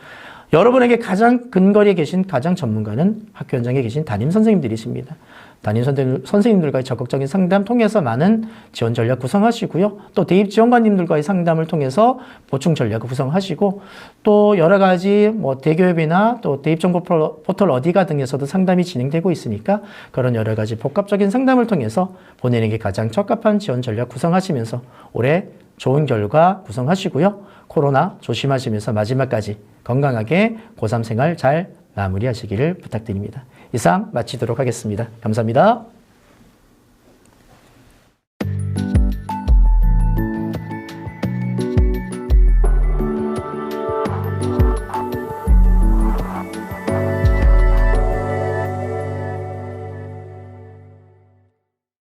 여러분에게 가장 근거리에 계신 가장 전문가는 학교 현장에 계신 담임 선생님들이십니다. 담임 선생님들과의 적극적인 상담 통해서 많은 지원 전략 구성하시고요. 또 대입 지원관님들과의 상담을 통해서 보충 전략을 구성하시고, 또 여러 가지 대교협이나 또 대입 정보 포털 어디가 등에서도 상담이 진행되고 있으니까 그런 여러 가지 복합적인 상담을 통해서 본인에게 가장 적합한 지원 전략 구성하시면서 올해 좋은 결과 구성하시고요. 코로나 조심하시면서 마지막까지 건강하게 고3 생활 잘 마무리하시기를 부탁드립니다. 이상 마치도록 하겠습니다. 감사합니다.